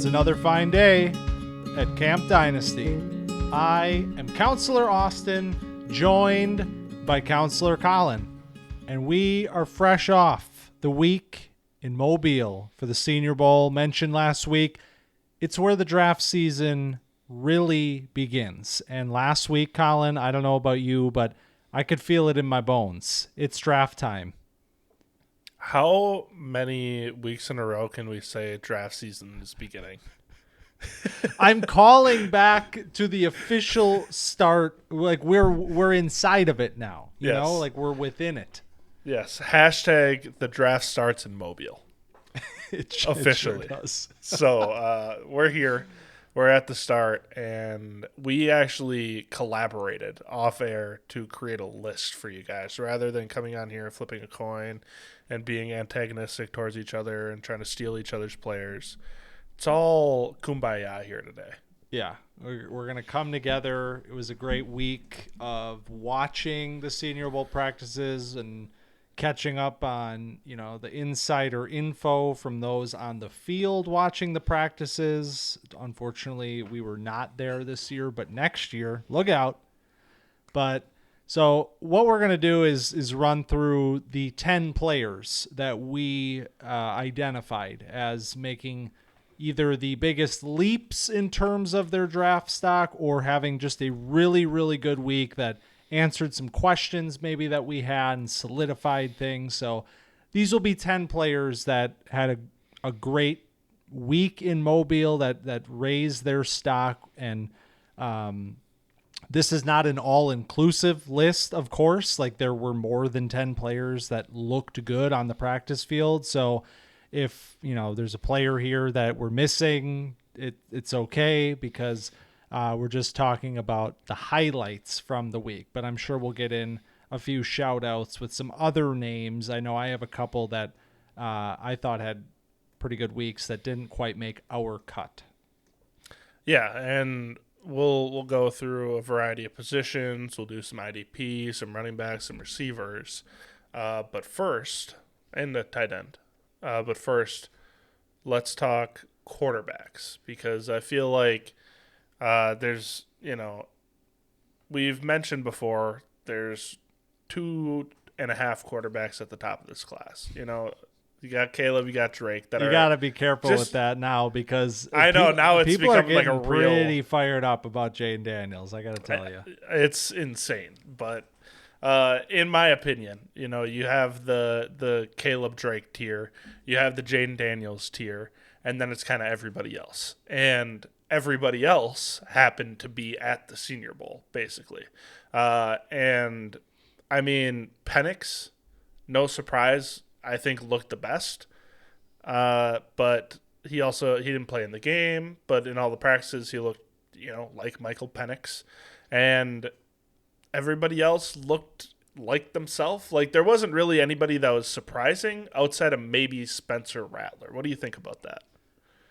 It's another fine day at Camp Dynasty. I am Counselor Austin, joined by Counselor Collin, and we are fresh off the week in Mobile for the Senior Bowl mentioned last week. It's where the draft season really begins. And last week, Collin, I don't know about you, but I could feel it in my bones. It's draft time. How many weeks in a row can we say draft season is beginning? I'm calling back to the official start. Like we're inside of it now. You know, like we're within it. Yes. Hashtag the draft starts in Mobile. Officially. It sure does. So we're here. We're at the start, and we actually collaborated off air to create a list for you guys rather than coming on here flipping a coin and being antagonistic towards each other and trying to steal each other's players. It's all kumbaya here today. Yeah, we're going to come together. It was a great week of watching the Senior Bowl practices and catching up on, you know, the insider info from those on the field watching the practices. Unfortunately, we were not there this year, but next year, look out. But so what we're going to do is run through the 10 players that we identified as making either the biggest leaps in terms of their draft stock or having just a really, really good week that answered some questions maybe that we had and solidified things. So these will be 10 players that had a great week in Mobile that raised their stock. And this is not an all-inclusive list, of course. Like there were more than 10 players that looked good on the practice field. So if, you know, there's a player here that we're missing, it's okay because we're just talking about the highlights from the week, but I'm sure we'll get in a few shout outs with some other names. I know I have a couple that I thought had pretty good weeks that didn't quite make our cut. Yeah, and we'll go through a variety of positions. We'll do some IDP, some running backs, some receivers. But first, and the tight end. But first, let's talk quarterbacks because I feel like there's, you know, we've mentioned before, there's 2.5 quarterbacks at the top of this class. You know, you got Caleb, you got Drake. You got to be careful with that now because I know now it's people are becoming like a real pretty fired up about Jaden Daniels. I got to tell you, it's insane. But in my opinion, you know, you have the Caleb Drake tier, you have the Jaden Daniels tier, and then it's kind of everybody else. And everybody else happened to be at the Senior Bowl, basically. And, I mean, Penix, no surprise, I think looked the best. But he didn't play in the game, but in all the practices he looked, you know, like Michael Penix. And everybody else looked like themselves. Like, there wasn't really anybody that was surprising outside of maybe Spencer Rattler. What do you think about that?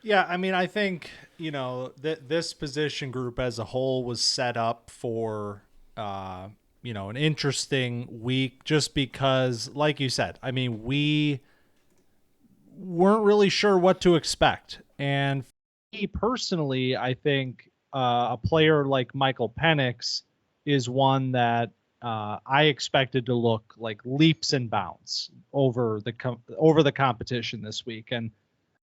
Yeah, I mean, I think, you know, this position group as a whole was set up for, you know, an interesting week just because, like you said, I mean, we weren't really sure what to expect. And for me personally, I think a player like Michael Penix is one that I expected to look like leaps and bounds over the competition this week. And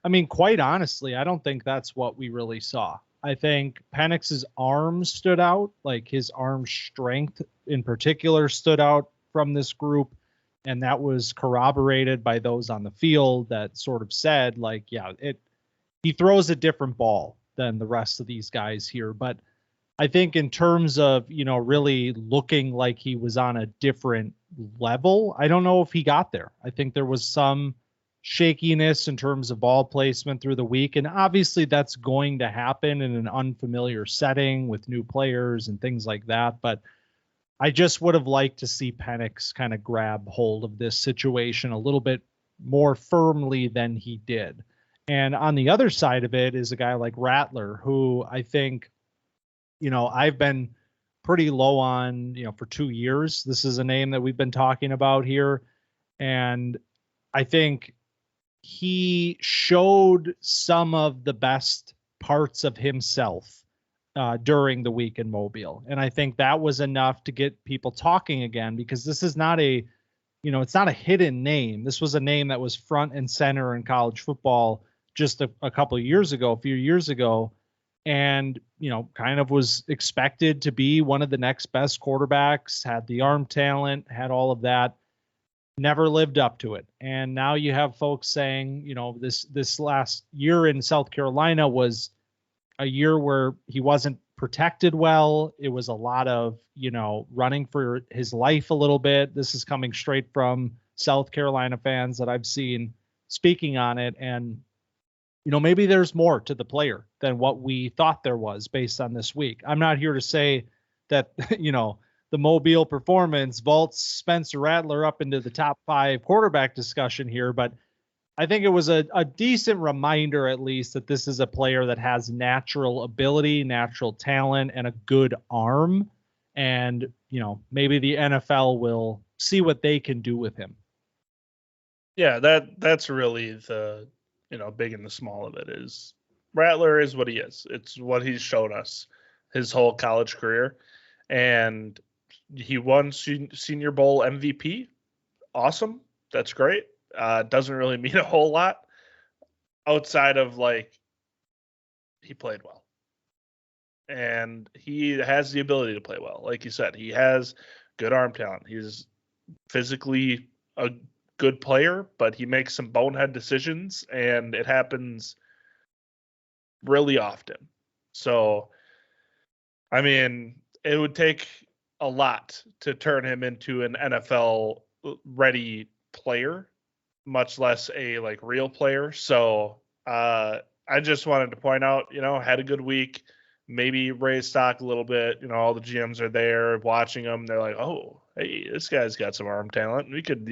I mean, quite honestly, I don't think that's what we really saw. I think Penix's arm stood out, like his arm strength in particular stood out from this group. And that was corroborated by those on the field that sort of said, like, yeah, he throws a different ball than the rest of these guys here. But I think in terms of, you know, really looking like he was on a different level, I don't know if he got there. I think there was some shakiness in terms of ball placement through the week. And obviously that's going to happen in an unfamiliar setting with new players and things like that. But I just would have liked to see Penix kind of grab hold of this situation a little bit more firmly than he did. And on the other side of it is a guy like Rattler, who I think, you know, I've been pretty low on, you know, for 2 years. This is a name that we've been talking about here. And I think he showed some of the best parts of himself during the week in Mobile. And I think that was enough to get people talking again, because this is not it's not a hidden name. This was a name that was front and center in college football just a couple of years ago, a few years ago. And, kind of was expected to be one of the next best quarterbacks, had the arm talent, had all of that, never lived up to it. And now you have folks saying, this last year in South Carolina was a year where he wasn't protected well. It was a lot of, running for his life a little bit. This is coming straight from South Carolina fans that I've seen speaking on it. And, maybe there's more to the player than what we thought there was based on this week. I'm not here to say that, the Mobile performance vaults Spencer Rattler up into the top 5 quarterback discussion here, but I think it was a decent reminder, at least, that this is a player that has natural ability, natural talent, and a good arm. And, maybe the NFL will see what they can do with him. Yeah, that's really the, big and the small of it is Rattler is what he is. It's what he's shown us his whole college career. And he won Senior Bowl MVP. Awesome. That's great. Doesn't really mean a whole lot outside of he played well. And he has the ability to play well. Like you said, he has good arm talent. He's physically a good player, but he makes some bonehead decisions, and it happens really often. So, I mean, it would take a lot to turn him into an NFL ready player, much less a real player. So I just wanted to point out, had a good week, maybe raise stock a little bit. All the GMs are there watching him. They're like, oh, hey, this guy's got some arm talent. We could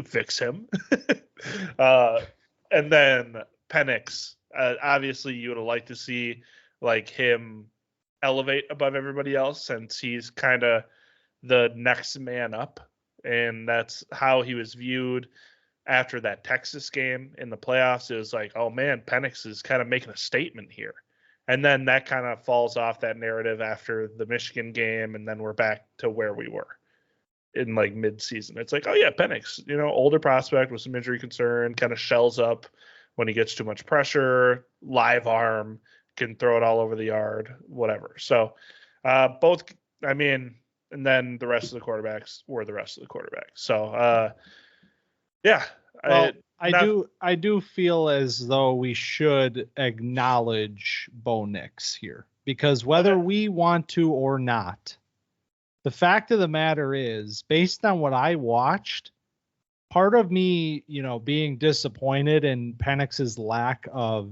fix him. And then Penix, obviously you would have liked to see him elevate above everybody else, since he's kind of the next man up. And that's how he was viewed after that Texas game in the playoffs. It was like, oh man, Penix is kind of making a statement here. And then that kind of falls off that narrative after the Michigan game. And then we're back to where we were in mid-season. It's like, oh yeah, Penix, older prospect with some injury concern, kind of shells up when he gets too much pressure, live arm, can throw it all over the yard, whatever. So both, and then the rest of the quarterbacks were the rest of the quarterbacks. So yeah. Well, I do feel as though we should acknowledge Bo Nix here, because whether we want to or not, the fact of the matter is, based on what I watched, part of me, being disappointed in Penix's lack of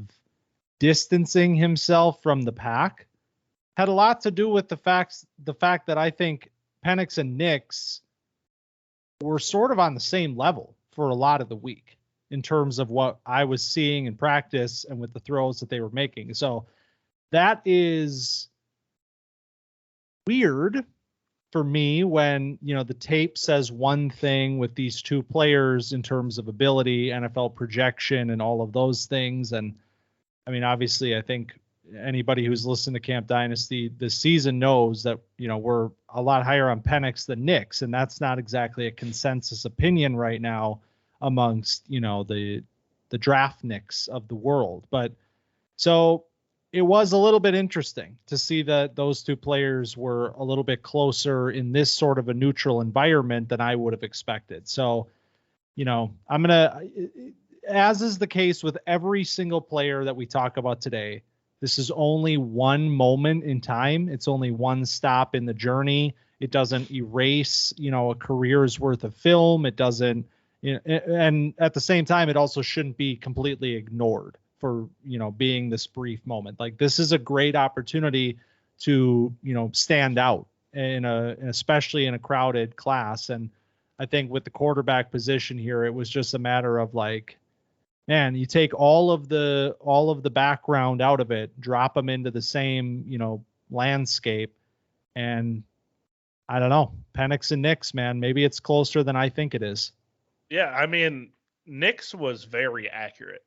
distancing himself from the pack had a lot to do with the fact that I think Penix and Nix were sort of on the same level for a lot of the week in terms of what I was seeing in practice and with the throws that they were making. So that is weird for me when, the tape says one thing with these two players in terms of ability, NFL projection, and all of those things. And obviously I think anybody who's listened to Camp Dynasty this season knows that, we're a lot higher on Penix than Nix. And that's not exactly a consensus opinion right now amongst, the draft Nicks of the world. But so it was a little bit interesting to see that those two players were a little bit closer in this sort of a neutral environment than I would have expected. So, as is the case with every single player that we talk about today, this is only one moment in time. It's only one stop in the journey. It doesn't erase, a career's worth of film. It doesn't, and at the same time, it also shouldn't be completely ignored for, being this brief moment. This is a great opportunity to, stand out especially in a crowded class. And I think with the quarterback position here, it was just a matter of man, you take all of the background out of it, drop them into the same, landscape. And I don't know, Penix and Nix, man, maybe it's closer than I think it is. Yeah. Nix was very accurate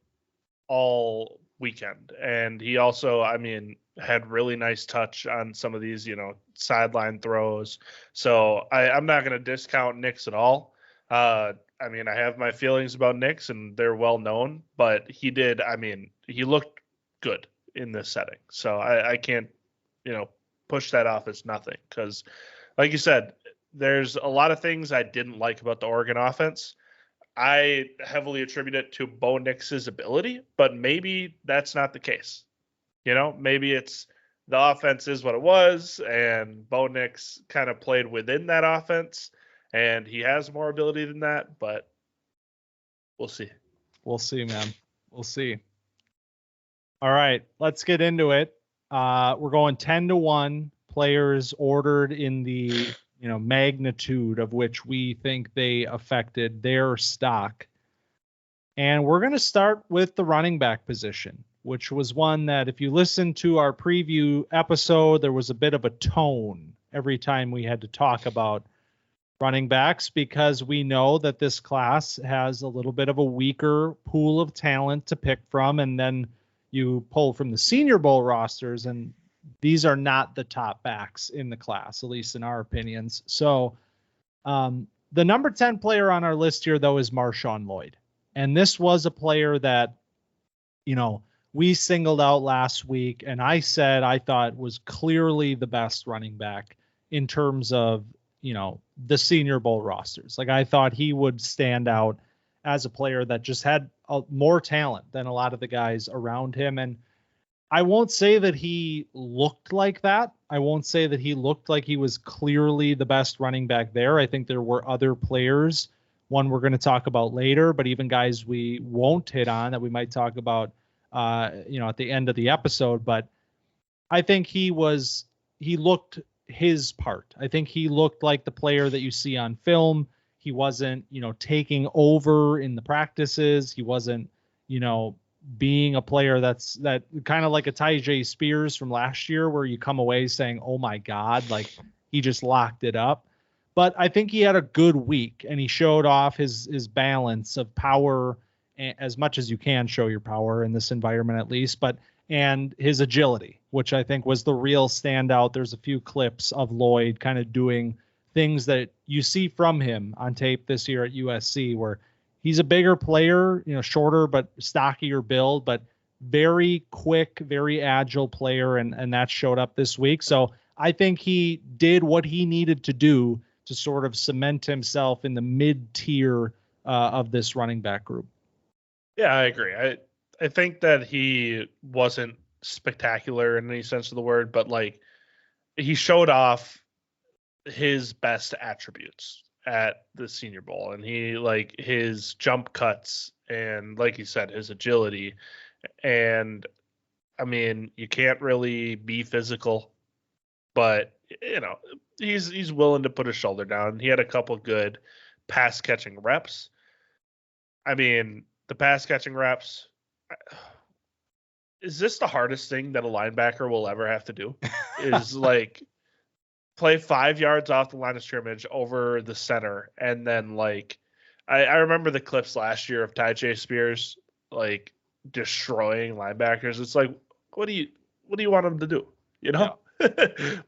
all weekend. And he also, I mean, had really nice touch on some of these, sideline throws. So I'm not going to discount Nix at all. I mean, I have my feelings about Nix, and they're well known, but he looked good in this setting. So I can't, push that off as nothing, because like you said, there's a lot of things I didn't like about the Oregon offense. I heavily attribute it to Bo Nix's ability, but maybe that's not the case. Maybe it's the offense is what it was, and Bo Nix kind of played within that offense, and he has more ability than that, but we'll see. We'll see, man. We'll see. All right, let's get into it. We're going 10-1 players ordered in the magnitude of which we think they affected their stock. And we're going to start with the running back position, which was one that if you listen to our preview episode, there was a bit of a tone every time we had to talk about running backs, because we know that this class has a little bit of a weaker pool of talent to pick from. And then you pull from the Senior Bowl rosters, and these are not the top backs in the class, at least in our opinions. So the number 10 player on our list here, though, is MarShawn Lloyd. And this was a player that, we singled out last week, and I said I thought was clearly the best running back in terms of, the Senior Bowl rosters. Like, I thought he would stand out as a player that just had more talent than a lot of the guys around him. And I won't say that he looked like that. I won't say that he looked like he was clearly the best running back there. I think there were other players, one we're going to talk about later, but even guys we won't hit on that we might talk about, at the end of the episode. But I think he looked his part. I think he looked like the player that you see on film. He wasn't, taking over in the practices. He wasn't, being a player that kind of like a Tyjae Spears from last year, where you come away saying, oh my God, like he just locked it up. But I think he had a good week, and he showed off his balance of power, as much as you can show your power in this environment, at least, and his agility, which I think was the real standout. There's a few clips of Lloyd kind of doing things that you see from him on tape this year at USC, where he's a bigger player, shorter but stockier build, but very quick, very agile player, and that showed up this week. So I think he did what he needed to do to sort of cement himself in the mid-tier of this running back group. Yeah, I agree. I think that he wasn't spectacular in any sense of the word, but like he showed off his best attributes at the Senior Bowl, and he like his jump cuts and, like you said, his agility. And I mean, you can't really be physical, but he's willing to put his shoulder down. He had a couple good pass catching reps. I mean, the pass catching reps, is this the hardest thing that a linebacker will ever have to do? Is like play 5 yards off the line of scrimmage over the center, and then like I remember the clips last year of Tyjae Spears like destroying linebackers. It's like, what do you want him to do? Yeah.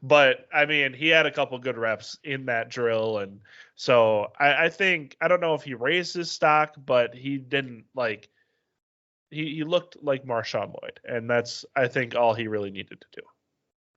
But I mean, he had a couple good reps in that drill, and so I think, I don't know if he raised his stock, but he didn't like. He looked like MarShawn Lloyd, and that's, I think, all he really needed to do.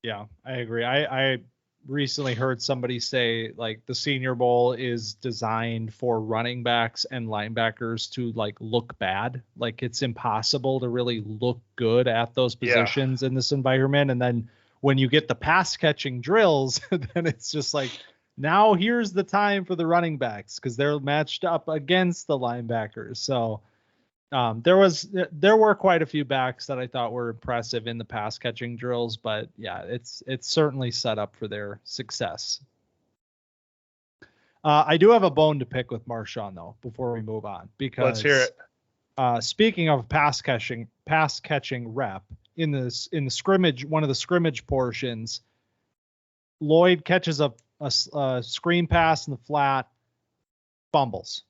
Yeah, I agree. I recently heard somebody say like the Senior Bowl is designed for running backs and linebackers to like look bad. Like it's impossible to really look good at those positions in this environment. And then when you get the pass catching drills, then it's just like, now here's the time for the running backs, because they're matched up against the linebackers. So there were quite a few backs that I thought were impressive in the pass catching drills, but yeah, it's certainly set up for their success. I do have a bone to pick with MarShawn though, before we move on, because let's hear it. Speaking of pass catching rep in the scrimmage, one of the scrimmage portions, Lloyd catches a screen pass in the flat, fumbles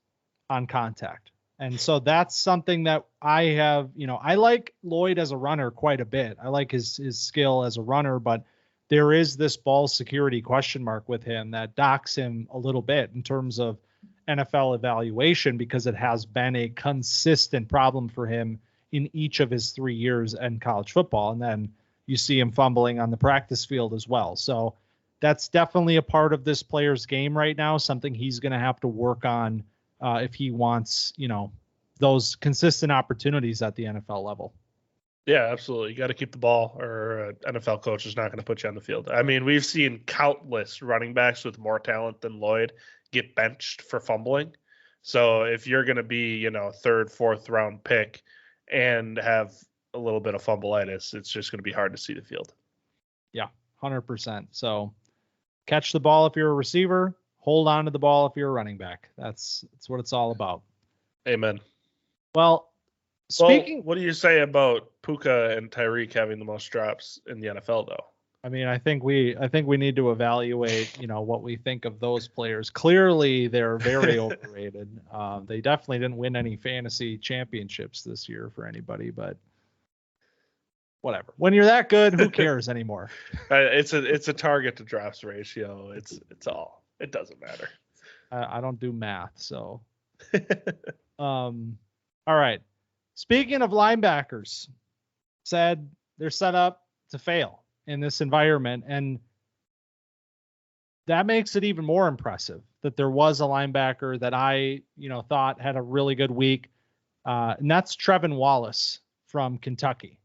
on contact. And so that's something that I have, I like Lloyd as a runner quite a bit. I like his skill as a runner, but there is this ball security question mark with him that docks him a little bit in terms of NFL evaluation, because it has been a consistent problem for him in each of his 3 years in college football. And then you see him fumbling on the practice field as well. So that's definitely a part of this player's game right now, something he's going to have to work on if he wants, those consistent opportunities at the NFL level. Yeah, absolutely. You got to keep the ball, or an NFL coach is not going to put you on the field. I mean, we've seen countless running backs with more talent than Lloyd get benched for fumbling. So if you're going to be, third, fourth round pick and have a little bit of fumbleitis, it's just going to be hard to see the field. Yeah, 100%. So catch the ball if you're a receiver, hold on to the ball if you're a running back. That's what it's all about. Amen. Well, what do you say about Puka and Tyreek having the most drops in the NFL, though? I mean, I think we need to evaluate, what we think of those players. Clearly, they're very overrated. They definitely didn't win any fantasy championships this year for anybody, but whatever. When you're that good, who cares anymore? It's a target to drops ratio. It's all. It doesn't matter. I don't do math, so. All right. Speaking of linebackers, said they're set up to fail in this environment, and that makes it even more impressive that there was a linebacker that I, thought had a really good week, and that's Trevin Wallace from Kentucky.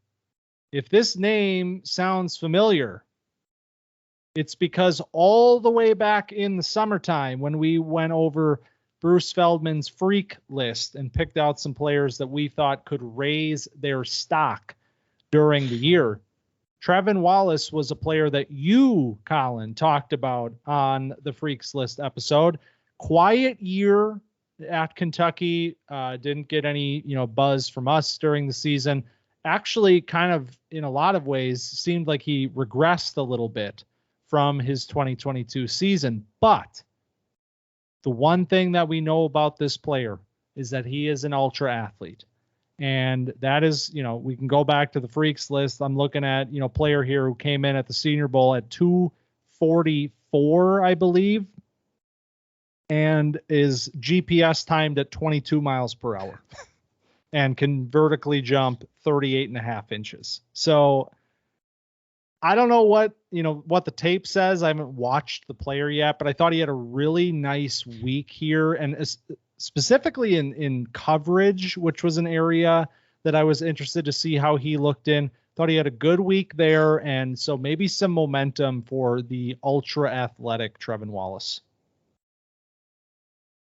If this name sounds familiar, it's because all the way back in the summertime when we went over Bruce Feldman's freak list and picked out some players that we thought could raise their stock during the year, Trevin Wallace was a player that you, Collin, talked about on the Freaks List episode. Quiet year at Kentucky, didn't get any, buzz from us during the season. Actually, kind of in a lot of ways, seemed like he regressed a little bit from his 2022 season. But the one thing that we know about this player is that he is an ultra athlete. And that is, we can go back to the Freaks List. I'm looking at, player here who came in at the Senior Bowl at 244, I believe, and is GPS timed at 22 miles per hour and can vertically jump 38.5 inches. So I don't know what the tape says. I haven't watched the player yet, but I thought he had a really nice week here, and specifically in coverage, which was an area that I was interested to see how he looked in. Thought he had a good week there, and so maybe some momentum for the ultra athletic Trevin Wallace.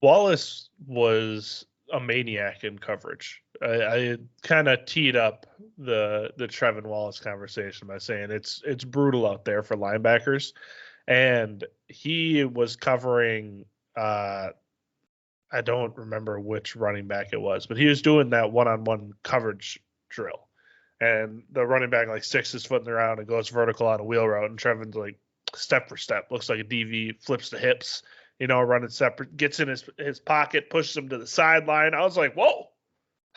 Wallace was a maniac in coverage. I kind of teed up the Trevin Wallace conversation by saying it's brutal out there for linebackers, and he was covering I don't remember which running back it was, but he was doing that one-on-one coverage drill, and the running back sticks his foot in the ground and goes vertical on a wheel route, and Trevin's step for step, looks like a DV, flips the hips, running separate, gets in his pocket, pushes him to the sideline. I was like, whoa,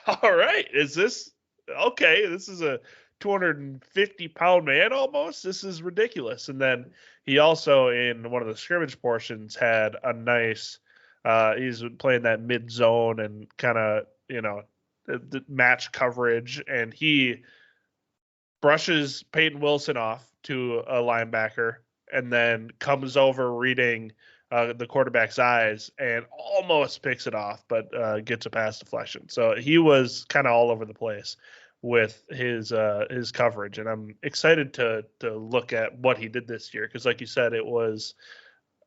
all right, is this okay? This is a 250-pound man almost. This is ridiculous. And then he also, in one of the scrimmage portions, had a nice he's playing that mid zone and kind of, the match coverage, and he brushes Peyton Wilson off to a linebacker and then comes over reading the quarterback's eyes and almost picks it off, but gets a pass deflection. So he was kind of all over the place with his coverage, and I'm excited to look at what he did this year, because like you said, it was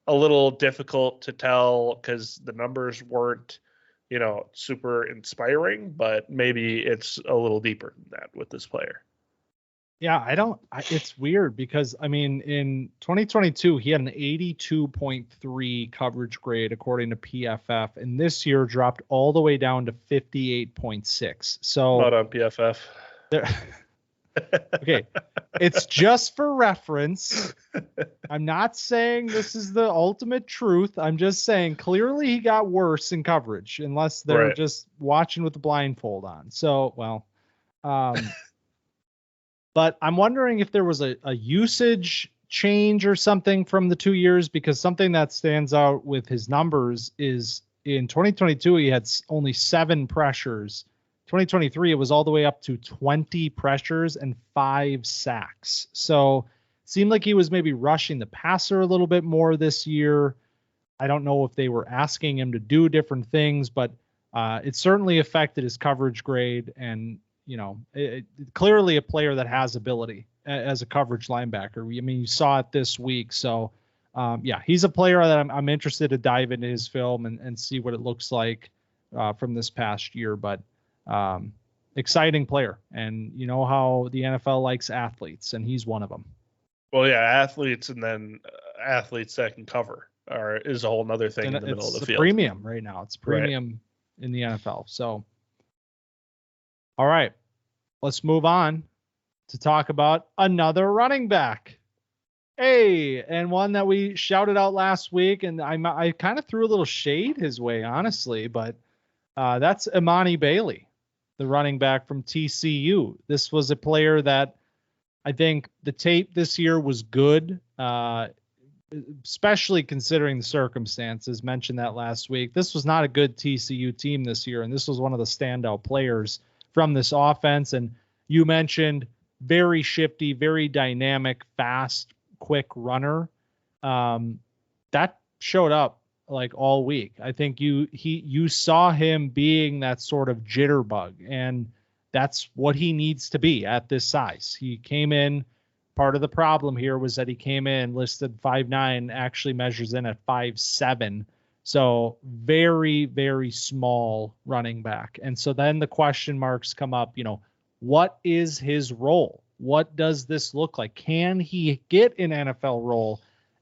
a little difficult to tell because the numbers weren't, super inspiring, but maybe it's a little deeper than that with this player. Yeah, it's weird because, in 2022, he had an 82.3 coverage grade according to PFF, and this year dropped all the way down to 58.6. So not on PFF. Okay. It's just for reference. I'm not saying this is the ultimate truth. I'm just saying clearly he got worse in coverage, unless they're just watching with the blindfold on. So, well, but I'm wondering if there was a usage change or something from the 2 years, because something that stands out with his numbers is in 2022, he had only 7 pressures. 2023, it was all the way up to 20 pressures and 5 sacks. So it seemed like he was maybe rushing the passer a little bit more this year. I don't know if they were asking him to do different things, but it certainly affected his coverage grade. And, you know, clearly a player that has ability as a coverage linebacker. I mean, you saw it this week. So, yeah, he's a player that I'm interested to dive into his film and see what it looks like from this past year. But exciting player. And you know how the NFL likes athletes, and he's one of them. Well, yeah, athletes, and then athletes that can cover is a whole nother thing in the middle of the field. Premium right now. It's premium in the NFL. So, all right, let's move on to talk about another running back. Hey, and one that we shouted out last week, and I kind of threw a little shade his way, honestly, but that's Emani Bailey, the running back from TCU. This was a player that I think the tape this year was good, especially considering the circumstances. Mentioned that last week. This was not a good TCU team this year, and this was one of the standout players from this offense. And you mentioned very shifty, very dynamic, fast, quick runner. That showed up like all week. I think you saw him being that sort of jitterbug, and that's what he needs to be at this size. He came in, part of the problem here was that he came in listed 5'9", actually measures in at 5'7". So very, very small running back. And so then the question marks come up, you know, what is his role? What does this look like? Can he get an NFL role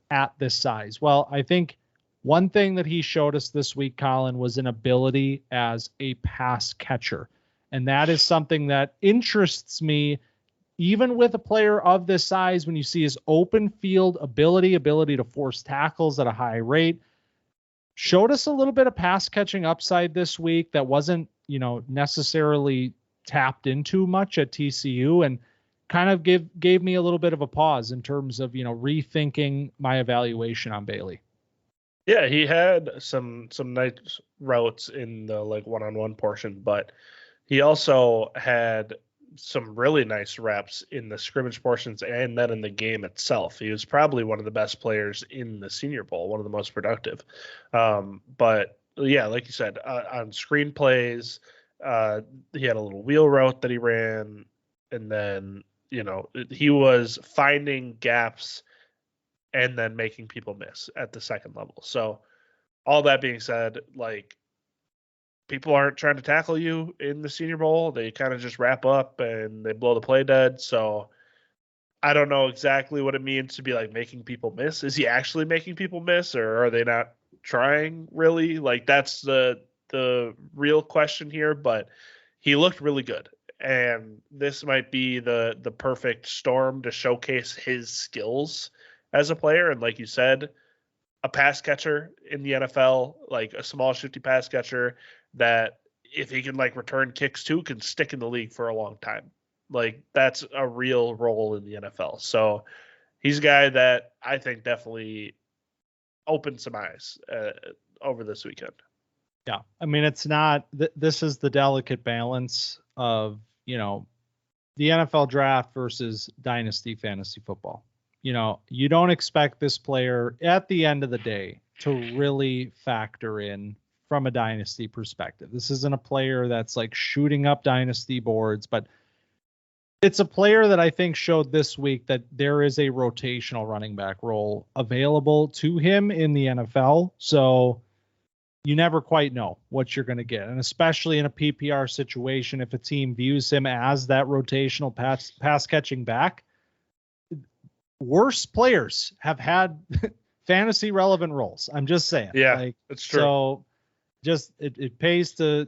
at this size? Well, I think one thing that he showed us this week, Collin, was an ability as a pass catcher. And that is something that interests me, even with a player of this size, when you see his open field ability to force tackles at a high rate. Showed us a little bit of pass catching upside this week that wasn't, you know, necessarily tapped into much at TCU, and kind of gave me a little bit of a pause in terms of, you know, rethinking my evaluation on Bailey. Yeah, he had some nice routes in the like one-on-one portion, but he also had some really nice reps in the scrimmage portions and then in the game itself. He was probably one of the best players in the Senior Bowl, one of the most productive. But yeah, like you said, on screen plays, he had a little wheel route that he ran, and then, you know, he was finding gaps and then making people miss at the second level. So all that being said, like, people aren't trying to tackle you in the Senior Bowl. They kind of just wrap up and they blow the play dead. So I don't know exactly what it means to be like making people miss. Is he actually making people miss, or are they not trying really? Like, that's the real question here, but he looked really good. And this might be the perfect storm to showcase his skills as a player. And like you said, a pass catcher in the NFL, like a small shifty pass catcher that, if he can like return kicks too, can stick in the league for a long time. Like, that's a real role in the NFL. So he's a guy that I think definitely opened some eyes over this weekend. Yeah. I mean, it's not, this is the delicate balance of, you know, the NFL draft versus dynasty fantasy football. You know, you don't expect this player at the end of the day to really factor in from a dynasty perspective. This isn't a player that's like shooting up dynasty boards, but it's a player that I think showed this week that there is a rotational running back role available to him in the NFL. So you never quite know what you're going to get. And especially in a PPR situation, if a team views him as that rotational pass catching back, worse players have had fantasy relevant roles. I'm just saying. Yeah, like, it's true. So just it pays to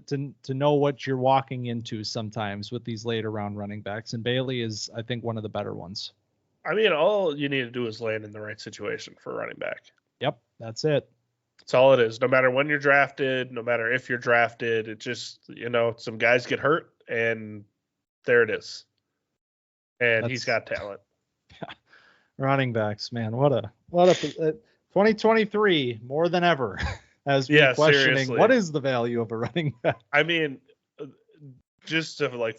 know what you're walking into sometimes with these later round running backs, and Bailey is, I think, one of the better ones. I mean, all you need to do is land in the right situation for running back. Yep, that's it. That's all it is. No matter when you're drafted, no matter if you're drafted, it just, some guys get hurt, and there it is. And he's got talent. Running backs, man, what a 2023 more than ever. As we're questioning, seriously, what is the value of a running back? I mean, just to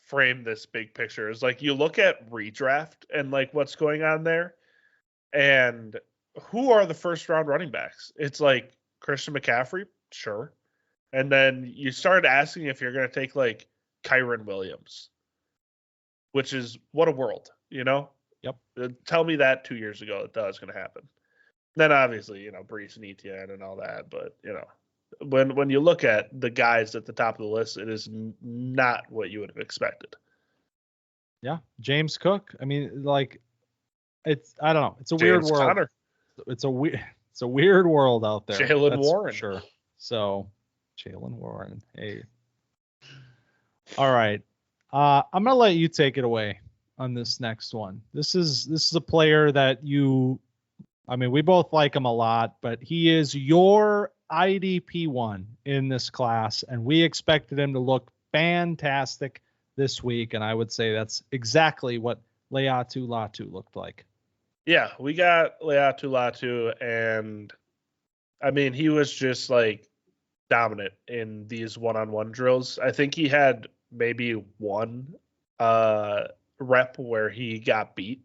frame this big picture is you look at redraft and what's going on there, and who are the first round running backs? It's Christian McCaffrey, sure, and then you start asking if you're going to take Kyren Williams, which is what a world, Yep. Tell me that 2 years ago that was going to happen. Then obviously, Brees and Etienne and all that. But, when you look at the guys at the top of the list, it is not what you would have expected. Yeah. James Cook. I mean, it's, I don't know. It's a weird world. Conner. It's a weird world out there. Jaylen Warren. Sure. So Jaylen Warren. Hey. All right. I'm going to let you take it away on this next one. This is a player that we both like him a lot, but he is your IDP one in this class, and we expected him to look fantastic this week, and I would say that's exactly what Laiatu Latu looked like. Yeah, we got Laiatu Latu, and I mean, he was just dominant in these one-on-one drills. I think he had maybe one rep where he got beat.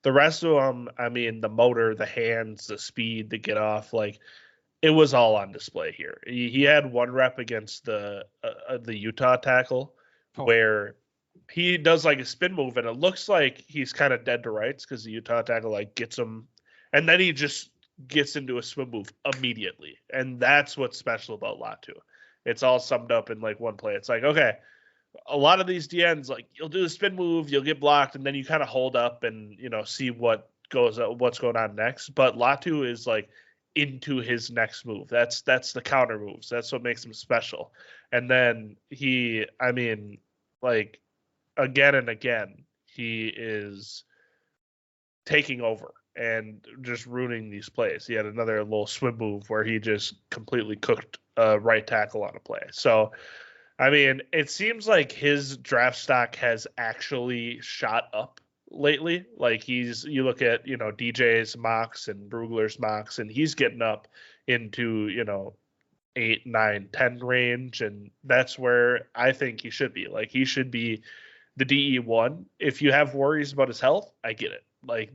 The rest of them, I mean, the motor, the hands, the speed, the get off, it was all on display here. He had one rep against the Utah tackle where he does a spin move, and it looks like he's kind of dead to rights because the Utah tackle gets him, and then he just gets into a swim move immediately, and that's what's special about Latu. It's all summed up in one play. It's okay. A lot of these DNs, you'll do the spin move, you'll get blocked, and then you kind of hold up and, see what's going on next. But Latu is into his next move. That's the counter moves. That's what makes him special. And then again and again, he is taking over and just ruining these plays. He had another little swim move where he just completely cooked a right tackle on a play. So, I mean, it seems like his draft stock has actually shot up lately. You look at, DJ's mocks and Brugler's mocks, and he's getting up into, 8, 9, 10 range. And that's where I think he should be. He should be the DE1. If you have worries about his health, I get it.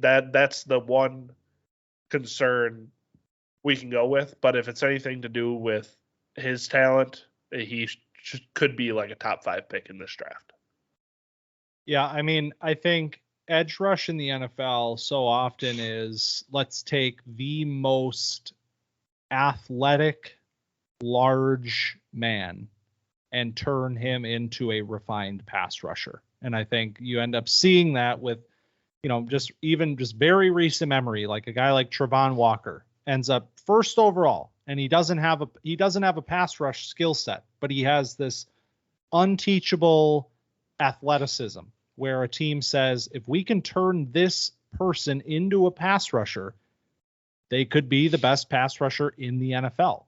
That's the one concern we can go with. But if it's anything to do with his talent, he could be a top 5 pick in this draft. Yeah, I mean, I think edge rush in the NFL so often is let's take the most athletic, large man and turn him into a refined pass rusher. And I think you end up seeing that with, just very recent memory, a guy like Trevon Walker ends up first overall, and he doesn't have a pass rush skill set, but he has this unteachable athleticism where a team says, if we can turn this person into a pass rusher, they could be the best pass rusher in the NFL.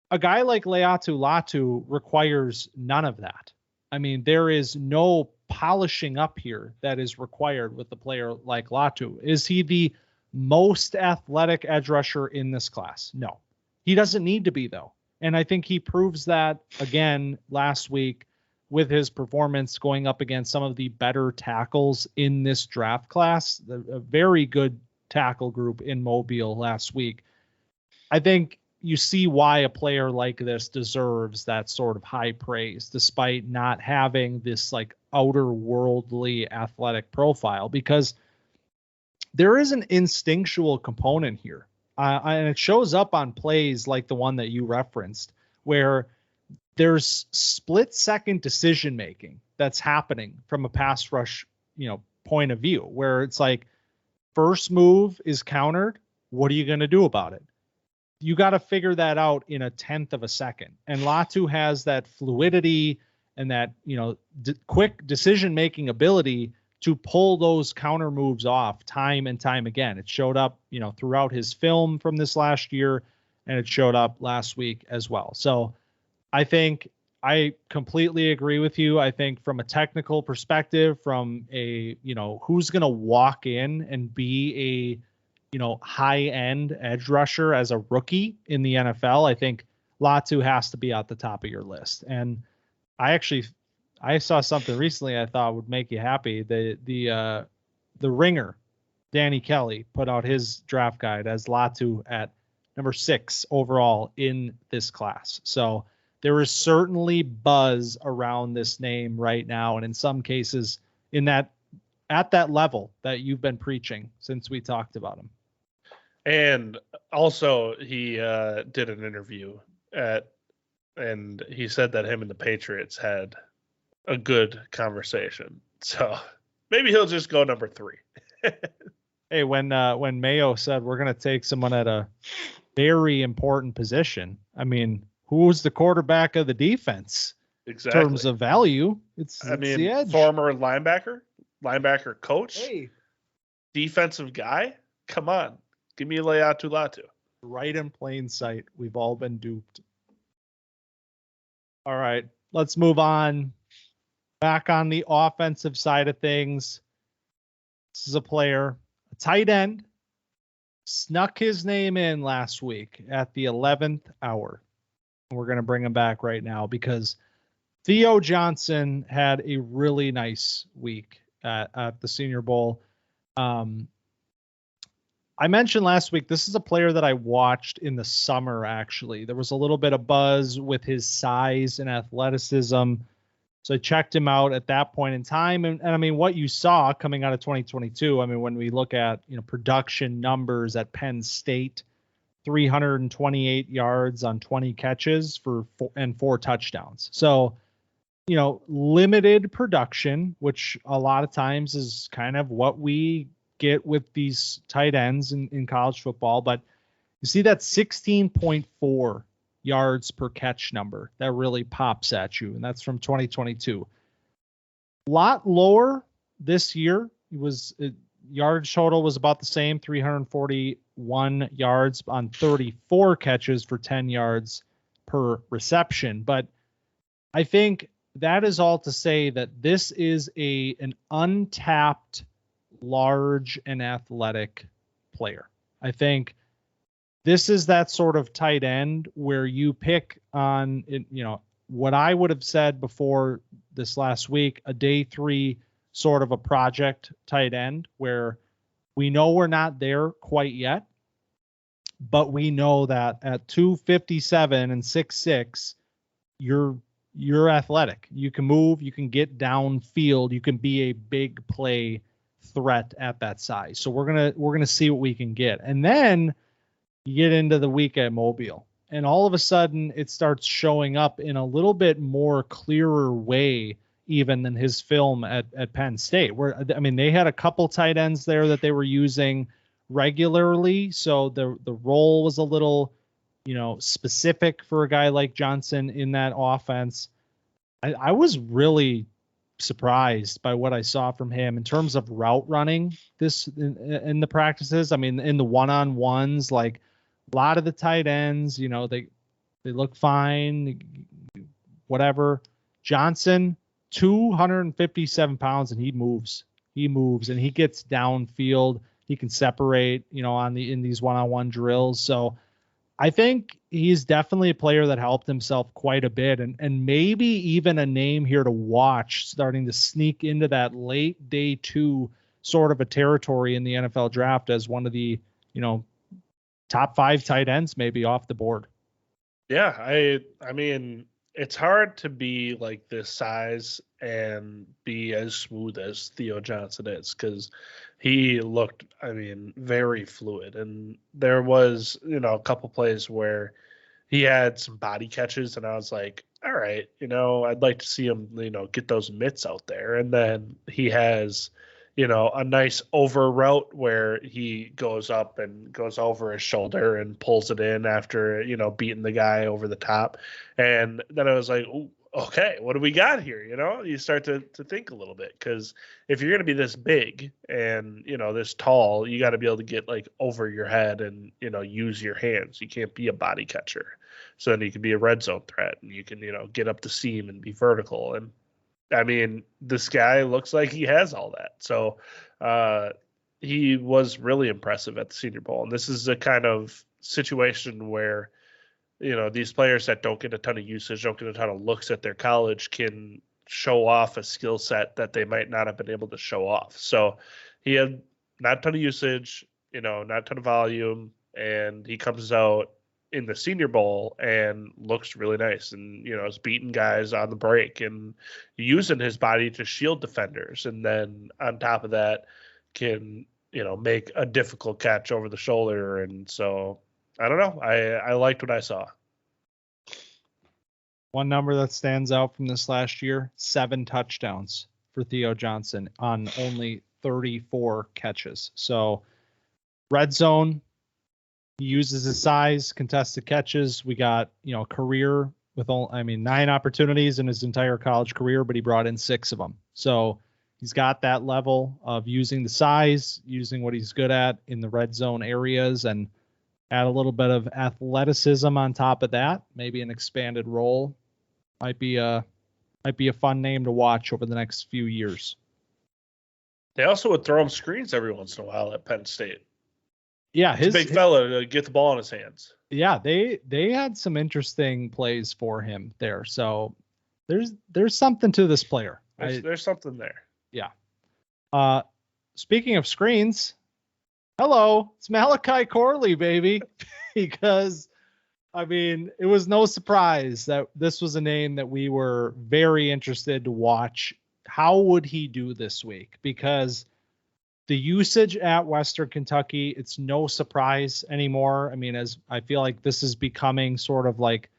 A guy like Laiatu Latu requires none of that. I mean, there is no polishing up here that is required with a player like Latu. Is he the most athletic edge rusher in this class? No, he doesn't need to be, though. And I think he proves that again last week with his performance going up against some of the better tackles in this draft class, a very good tackle group in Mobile last week. I think you see why a player like this deserves that sort of high praise, despite not having this outer worldly athletic profile, because there is an instinctual component here. And it shows up on plays like the one that you referenced, where there's split-second decision-making that's happening from a pass rush, point of view, where it's first move is countered. What are you going to do about it? you got to figure that out in a tenth of a second. And Latu has that fluidity and that, quick decision-making ability to pull those counter moves off time and time again. It showed up, throughout his film from this last year, and it showed up last week as well. So I think I completely agree with you. I think from a technical perspective, from a, who's going to walk in and be a, high-end edge rusher as a rookie in the NFL, I think Latu has to be at the top of your list. And I saw something recently I thought would make you happy. The Ringer, Danny Kelly, put out his draft guide as Latu at number 6 overall in this class. So there is certainly buzz around this name right now, and in some cases at that level that you've been preaching since we talked about him. And also he did an interview and he said that him and the Patriots had a good conversation. So maybe he'll just go number 3. Hey, when Mayo said we're going to take someone at a very important position, I mean, who's the quarterback of the defense? Exactly. In terms of value, it's the edge. Former linebacker coach, defensive guy. Come on, give me Laiatu Latu. Right in plain sight. We've all been duped. All right, let's move on. Back on the offensive side of things. This is a player, a tight end, snuck his name in last week at the 11th hour. We're going to bring him back right now because Theo Johnson had a really nice week at the Senior Bowl. I mentioned last week, this is a player that I watched in the summer, actually. There was a little bit of buzz with his size and athleticism. So I checked him out at that point in time. And I mean, what you saw coming out of 2022, I mean, when we look at, production numbers at Penn State, 328 yards on 20 catches for 4 touchdowns. So, limited production, which a lot of times is kind of what we get with these tight ends in college football. But you see that 16.4 yards per catch number that really pops at you. And that's from 2022. A lot lower this year. Yardage total was about the same, 341 yards on 34 catches for 10 yards per reception. But I think that is all to say that this is an untapped, large and athletic player. I think this is that sort of tight end where you pick on, what I would have said before this last week, a day 3 sort of a project tight end where we know we're not there quite yet, but we know that at 257 and 6'6", you're athletic. You can move, you can get downfield, you can be a big play threat at that size. So we're gonna see what we can get. And then you get into the week at Mobile, and all of a sudden it starts showing up in a little bit more clearer way even than his film at Penn State, where, I mean, they had a couple tight ends there that they were using regularly. So the role was a little, specific for a guy like Johnson in that offense. I was really surprised by what I saw from him in terms of route running in the practices. I mean, in the one-on-ones, like a lot of the tight ends, they look fine, whatever. Johnson, 257 pounds, and he moves and he gets downfield. He can separate, in these one-on-one drills. So I think he's definitely a player that helped himself quite a bit, and maybe even a name here to watch, starting to sneak into that late day 2 sort of a territory in the NFL draft as one of the, top 5 tight ends maybe off the board. Yeah, I mean, it's hard to be like this size and be as smooth as Theo Johnson is, because he looked, very fluid. And there was, a couple plays where he had some body catches, and I was like, all right, I'd like to see him, get those mitts out there. And then he has, a nice over route where he goes up and goes over his shoulder and pulls it in after, beating the guy over the top. And then I was like, ooh, okay, what do we got here? You start to think a little bit, because if you're going to be this big and, this tall, you got to be able to get like over your head and, use your hands. You can't be a body catcher. So then you can be a red zone threat, and you can, get up the seam and be vertical. And I mean, this guy looks like he has all that. So he was really impressive at the Senior Bowl. And this is a kind of situation where, these players that don't get a ton of usage, don't get a ton of looks at their college, can show off a skill set that they might not have been able to show off. So he had not a ton of usage, not a ton of volume, and he comes out in the Senior Bowl and looks really nice, and is beating guys on the break and using his body to shield defenders, and then on top of that can make a difficult catch over the shoulder. And so I don't know, I liked what I saw. One number that stands out from this last year: 7 touchdowns for Theo Johnson on only 34 catches. So red zone, he uses his size, contested catches. We got, career with 9 opportunities in his entire college career, but he brought in 6 of them. So he's got that level of using the size, using what he's good at in the red zone areas, and add a little bit of athleticism on top of that. Maybe an expanded role might be a fun name to watch over the next few years. They also would throw him screens every once in a while at Penn State. Yeah, he's a big fella to get the ball in his hands. Yeah, they had some interesting plays for him there. So there's something to this player. There's something there. Yeah. Speaking of screens, hello, it's Malachi Corley, baby. Because it was no surprise that this was a name that we were very interested to watch. How would he do this week? Because the usage at Western Kentucky, it's no surprise anymore. As I feel like this is becoming sort of like,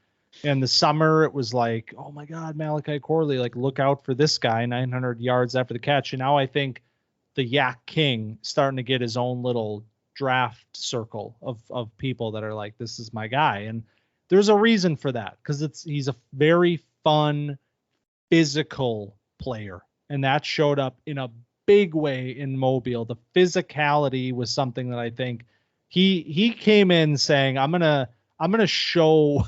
in the summer, it was like, oh my God, Malachi Corley, like, look out for this guy, 900 yards after the catch. And now I think the Yak King starting to get his own little draft circle of people that are like, this is my guy. And there's a reason for that, because he's a very fun, physical player. And that showed up in a big way in Mobile. The physicality was something that I think he came in saying, I'm gonna show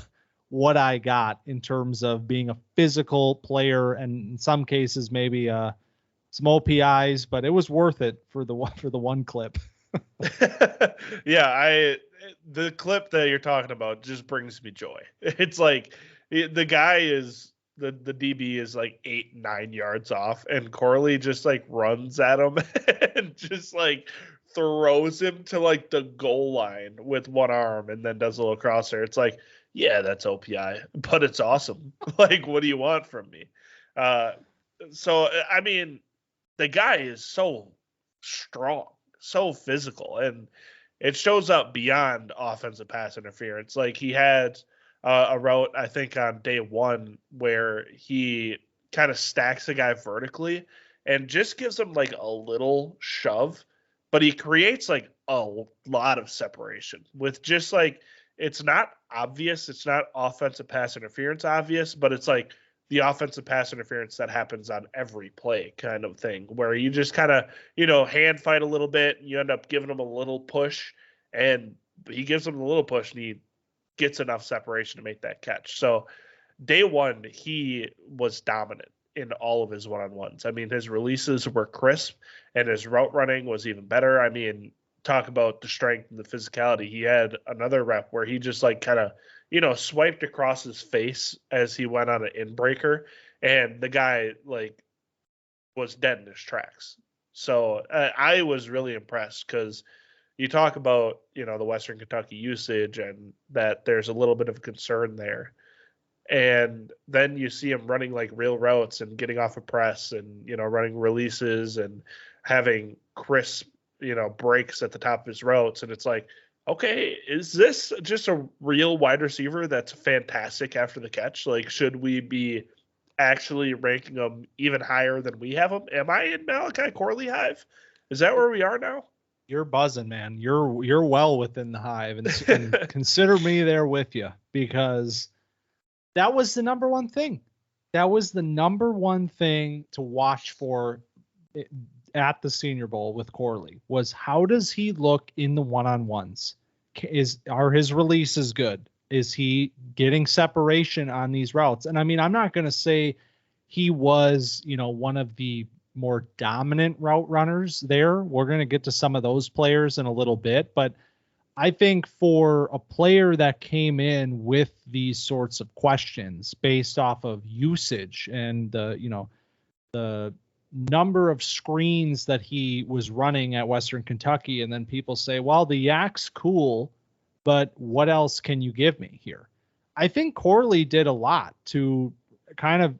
what I got in terms of being a physical player, and in some cases maybe some OPIs, but it was worth it for the one clip. Yeah, the clip that you're talking about just brings me joy. It's like the guy is the DB is like 8-9 yards off, and Corley just like runs at him and just like throws him to like the goal line with one arm, and then does a little crosser. It's like, yeah, that's OPI, but it's awesome. Like, what do you want from me? So the guy is so strong, so physical, and it shows up beyond offensive pass interference. Like, he had a route, I think, on day 1 where he kind of stacks a guy vertically and just gives him like a little shove, but he creates like a lot of separation with just like, it's not obvious. It's not offensive pass interference obvious, but it's like the offensive pass interference that happens on every play kind of thing, where you just kind of, hand fight a little bit, and you end up giving him a little push, and he gives him a little push, and he gets enough separation to make that catch. So day 1, he was dominant in all of his one-on-ones. His releases were crisp, and his route running was even better. Talk about the strength and the physicality. He had another rep where he just like kind of, swiped across his face as he went on an in-breaker, and the guy like was dead in his tracks. So I was really impressed, because you talk about, the Western Kentucky usage and that there's a little bit of concern there. And then you see him running like real routes and getting off a press and, running releases and having crisp, breaks at the top of his routes. And it's like, okay, is this just a real wide receiver that's fantastic after the catch? Like, should we be actually ranking them even higher than we have them. Am I in Malachi Corley hive? Is that where we are now? You're buzzing, man. You're well within the hive, and consider me there with you, because that was the number one thing. That was the number one thing to watch for at the Senior Bowl with Corley, was how does he look in the one-on-ones? Are his releases good? Is he getting separation on these routes? And I mean, I'm not going to say he was, one of the more dominant route runners there. We're going to get to some of those players in a little bit, but I think for a player that came in with these sorts of questions based off of usage and the number of screens that he was running at Western Kentucky, and then people say, well, the yak's cool, but what else can you give me here? I think Corley did a lot to kind of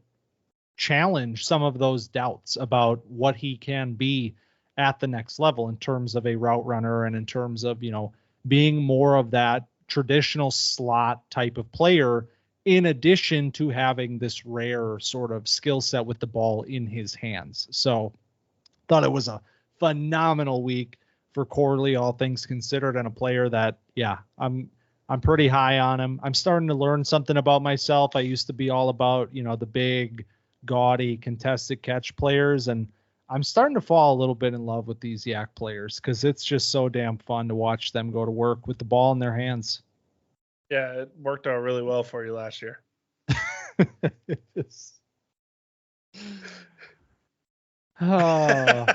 challenge some of those doubts about what he can be at the next level in terms of a route runner and in terms of, being more of that traditional slot type of player, in addition to having this rare sort of skill set with the ball in his hands. So thought it was a phenomenal week for Corley, all things considered, and a player that, I'm pretty high on him. I'm starting to learn something about myself. I used to be all about, the big, gaudy, contested catch players, and I'm starting to fall a little bit in love with these yak players because it's just so damn fun to watch them go to work with the ball in their hands. Yeah, it worked out really well for you last year. Oh.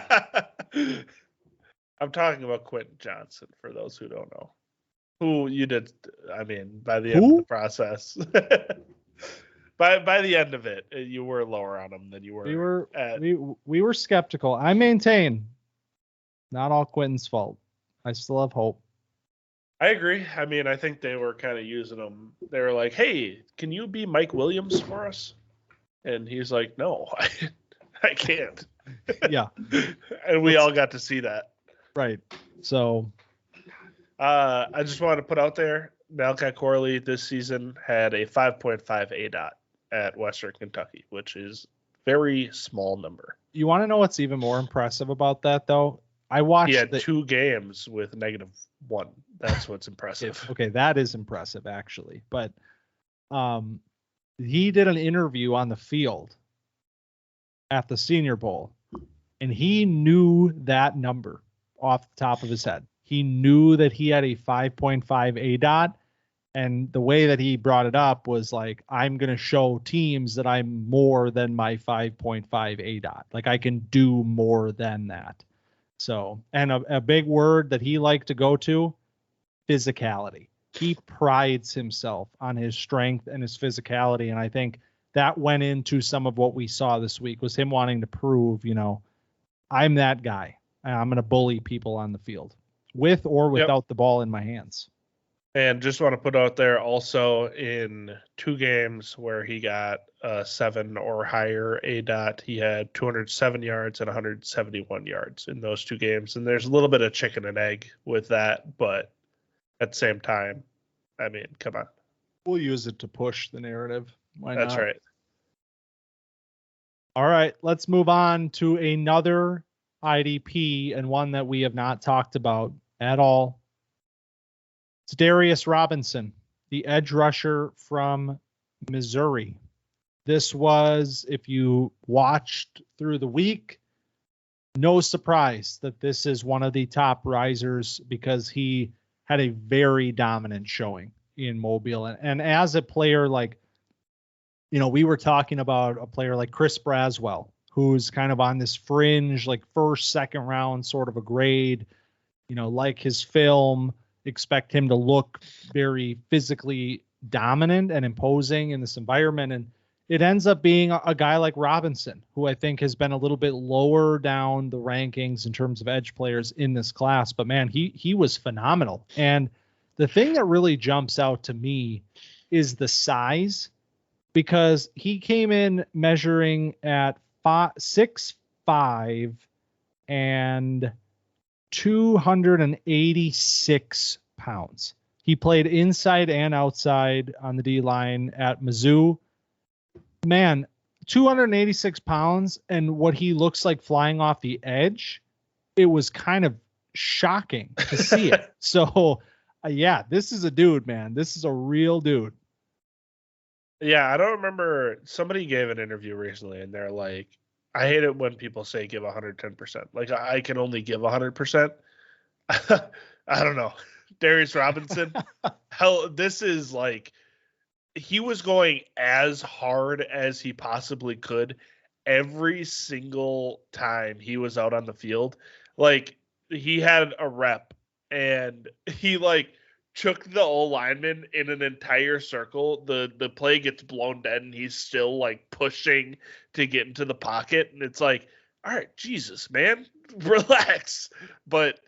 I'm talking about Quentin Johnson, for those who don't know. Who you did, I mean, by the end of the process. By the end of it, you were lower on him than you were. We were skeptical. I maintain, not all Quentin's fault. I still have hope. I agree. I mean, I think they were kind of using him. They were like, "Hey, can you be Mike Williams for us?" And he's like, "No, I can't." Yeah, and we all got to see that. Right. So, I just wanted to put out there, Malachi Corley this season had a 5.5 ADOT at Western Kentucky, which is very small number. You want to know what's even more impressive about that, though? I watched. He had 2 games with -1. That's what's impressive. Okay, that is impressive, actually. But he did an interview on the field at the Senior Bowl, and he knew that number off the top of his head. He knew that he had a 5.5 ADOT, and the way that he brought it up was like, I'm going to show teams that I'm more than my 5.5 ADOT. Like, I can do more than that. So, and a big word that he liked to go to, physicality. He prides himself on his strength and his physicality, and I think that went into some of what we saw this week, was him wanting to prove, I'm that guy. I'm going to bully people on the field, with or without the ball in my hands. And just want to put out there also, in 2 games where he got 7 or higher ADOT, he had 207 yards and 171 yards in those 2 games. And there's a little bit of chicken and egg with that, but at the same time, I mean, come on. We'll use it to push the narrative. Why not? That's right. All right, let's move on to another IDP, and one that we have not talked about at all. It's Darius Robinson, the edge rusher from Missouri. This was, if you watched through the week, no surprise that this is one of the top risers, because he had a very dominant showing in Mobile. And as a player, like, we were talking about a player like Chris Braswell, who's kind of on this fringe, like first, second round sort of a grade, like his film, expect him to look very physically dominant and imposing in this environment. And it ends up being a guy like Robinson, who I think has been a little bit lower down the rankings in terms of edge players in this class. But man, he was phenomenal. And the thing that really jumps out to me is the size, because he came in measuring at 6'5" and 286 pounds. He played inside and outside on the D line at Mizzou. Man, 286 pounds, and what he looks like flying off the edge, it was kind of shocking to see it. So, yeah, this is a dude, man. This is a real dude. Yeah, I don't remember. Somebody gave an interview recently, and they're like, I hate it when people say give 110%. Like, I can only give 100%. I don't know. Darius Robinson, hell, this is like, he was going as hard as he possibly could every single time he was out on the field. Like, he had a rep, and he, like, took the old lineman in an entire circle. The play gets blown dead, and he's still, like, pushing to get into the pocket. And it's like, all right, Jesus, man, relax. But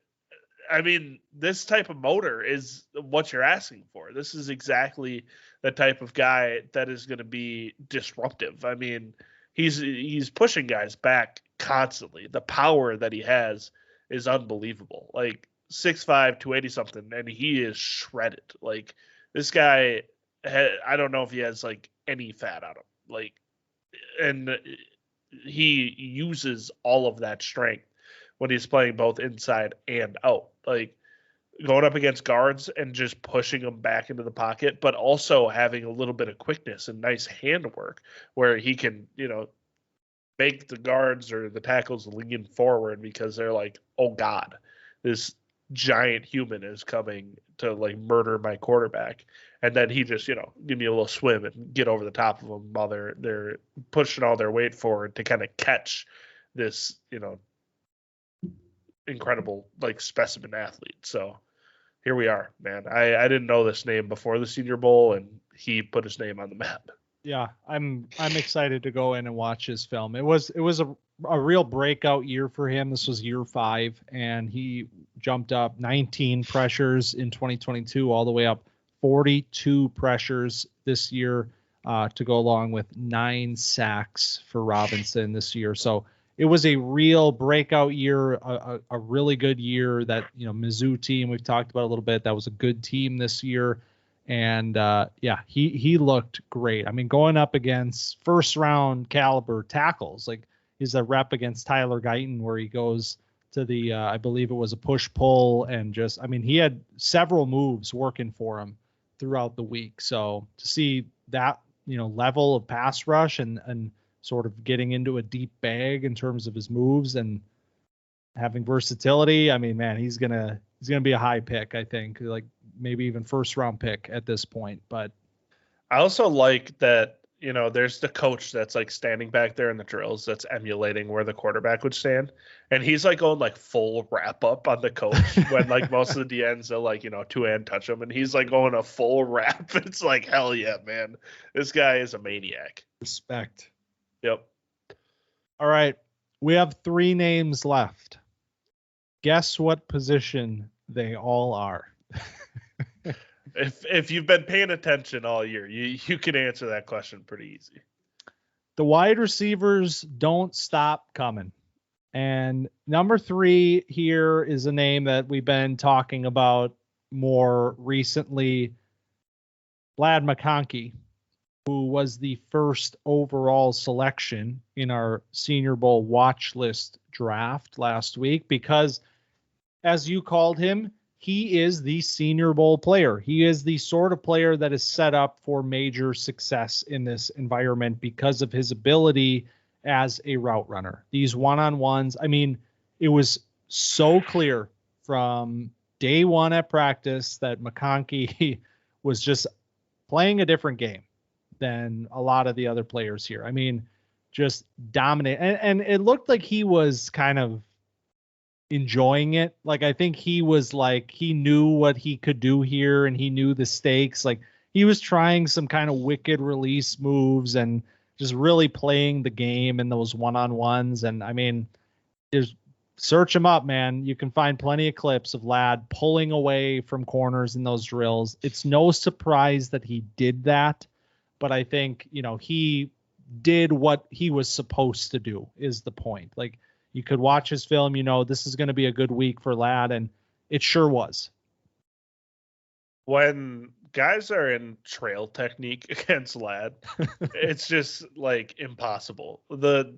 I mean, this type of motor is what you're asking for. This is exactly the type of guy that is going to be disruptive. I mean, he's pushing guys back constantly. The power that he has is unbelievable. Like 6'5", 280 something, and he is shredded. Like this guy, I don't know if he has like any fat on him. Like, and he uses all of that strength when he's playing both inside and out. Like going up against guards and just pushing them back into the pocket, but also having a little bit of quickness and nice handwork where he can, make the guards or the tackles lean forward because they're like, oh God, this giant human is coming to like murder my quarterback. And then he just, give me a little swim and get over the top of them while they're pushing all their weight forward to kind of catch this, incredible like specimen athlete. So here we are, man. I didn't know this name before the Senior Bowl, and he put his name on the map. Yeah, I'm excited to go in and watch his film. It was a real breakout year for him. This was year 5, and he jumped up 19 pressures in 2022, all the way up 42 pressures this year, to go along with 9 sacks for Robinson this year. So it was a real breakout year, a really good year. That Mizzou team we've talked about a little bit. That was a good team this year. And yeah, he looked great. I mean, going up against first round caliber tackles, like he's a rep against Tyler Guyton where he goes to the, I believe it was a push pull, and just, I mean, he had several moves working for him throughout the week. So to see that, level of pass rush and sort of getting into a deep bag in terms of his moves and having versatility, I mean, man, he's gonna be a high pick, I think, like maybe even first round pick at this point. But I also like that, there's the coach that's like standing back there in the drills that's emulating where the quarterback would stand. And he's like going like full wrap up on the coach when like most of the DNs will like, two-hand touch him. And he's like going a full wrap. It's like, hell yeah, man. This guy is a maniac. Respect. Yep. All right. We have 3 names left. Guess what position they all are. If you've been paying attention all year, you can answer that question pretty easy. The wide receivers don't stop coming. And number 3 here is a name that we've been talking about more recently, Ladd McConkey, who was the first overall selection in our Senior Bowl watch list draft last week, because as you called him, he is the Senior Bowl player. He is the sort of player that is set up for major success in this environment because of his ability as a route runner. These one-on-ones, I mean, it was so clear from day one at practice that McConkey was just playing a different game than a lot of the other players here. I mean, just dominate. And it looked like he was kind of enjoying it. Like, I think he was like, he knew what he could do here and he knew the stakes. Like, he was trying some kind of wicked release moves and just really playing the game in those one-on-ones. And I mean, search him up, man. You can find plenty of clips of Ladd pulling away from corners in those drills. It's no surprise that he did that, but I think, he did what he was supposed to do is the point. Like, you could watch his film, this is going to be a good week for Ladd, and it sure was. When guys are in trail technique against Ladd. It's just like impossible.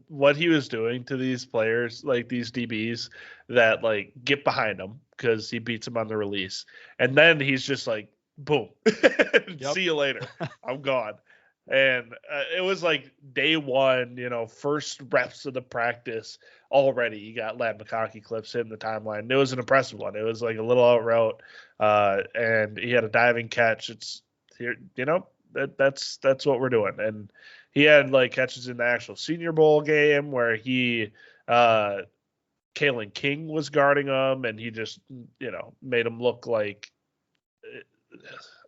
What he was doing to these players, like these DBs that like get behind him because he beats them on the release. And then he's just like, boom, see you later. I'm gone. And it was like day one, first reps of the practice already. You got Ladd McConkey clips in the timeline. It was an impressive one. It was like a little out route, and he had a diving catch. It's here, that's what we're doing. And he had like catches in the actual Senior Bowl game where he, Kalen King was guarding him, and he just made him look like,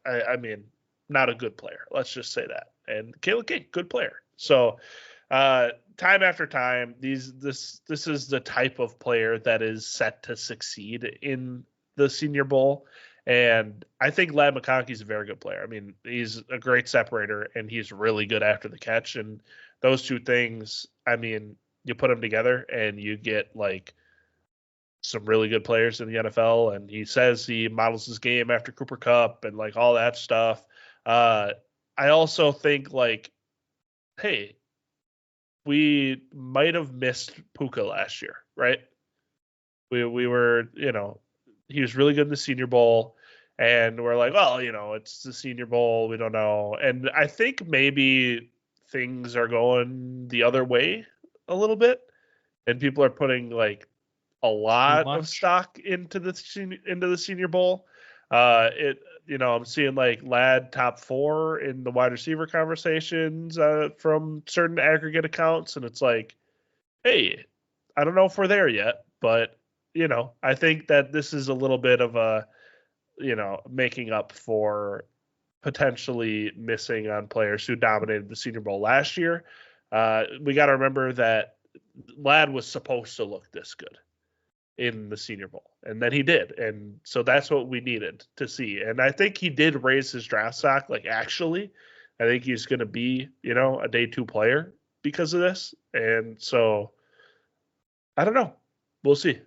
I mean, not a good player. Let's just say that. And Kalen King, good player. So time after time, this is the type of player that is set to succeed in the Senior Bowl. And I think Ladd McConkey is a very good player. I mean, he's a great separator, and he's really good after the catch. And those two things, I mean, you put them together, and you get like some really good players in the NFL. And he says he models his game after Cooper Kupp and like all that stuff. I also think like, hey, we might have missed Puka last year, right? We were, he was really good in the Senior Bowl, and we're like, well, it's the Senior Bowl, we don't know. And I think maybe things are going the other way a little bit, and people are putting like a lot of stock into the Senior Bowl. I'm seeing like Ladd top 4 in the wide receiver conversations from certain aggregate accounts. And it's like, hey, I don't know if we're there yet, but, I think that this is a little bit of a, making up for potentially missing on players who dominated the Senior Bowl last year. We got to remember that Ladd was supposed to look this good in the Senior Bowl, and then he did, and so that's what we needed to see. And I think he did raise his draft stock. Like, actually, I think he's going to be, a day 2 player because of this. And so, I don't know. We'll see.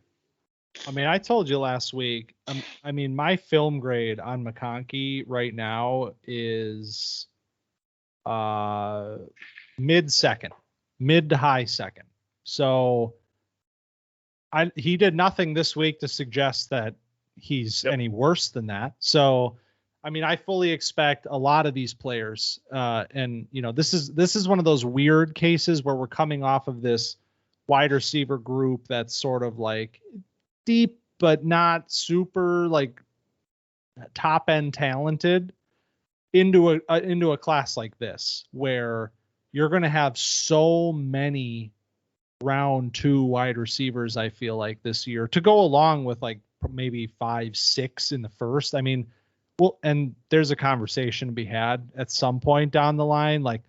I mean, I told you last week. I mean, my film grade on McConkey right now is mid to high second. So. He did nothing this week to suggest that he's any worse than that. So, I mean, I fully expect a lot of these players, and this is one of those weird cases where we're coming off of this wide receiver group that's sort of like deep, but not super like top end talented into a class like this, where you're going to have so many round 2 wide receivers, I feel like, this year, to go along with like maybe 5, 6 in the first. I mean, well, and there's a conversation to be had at some point down the line, like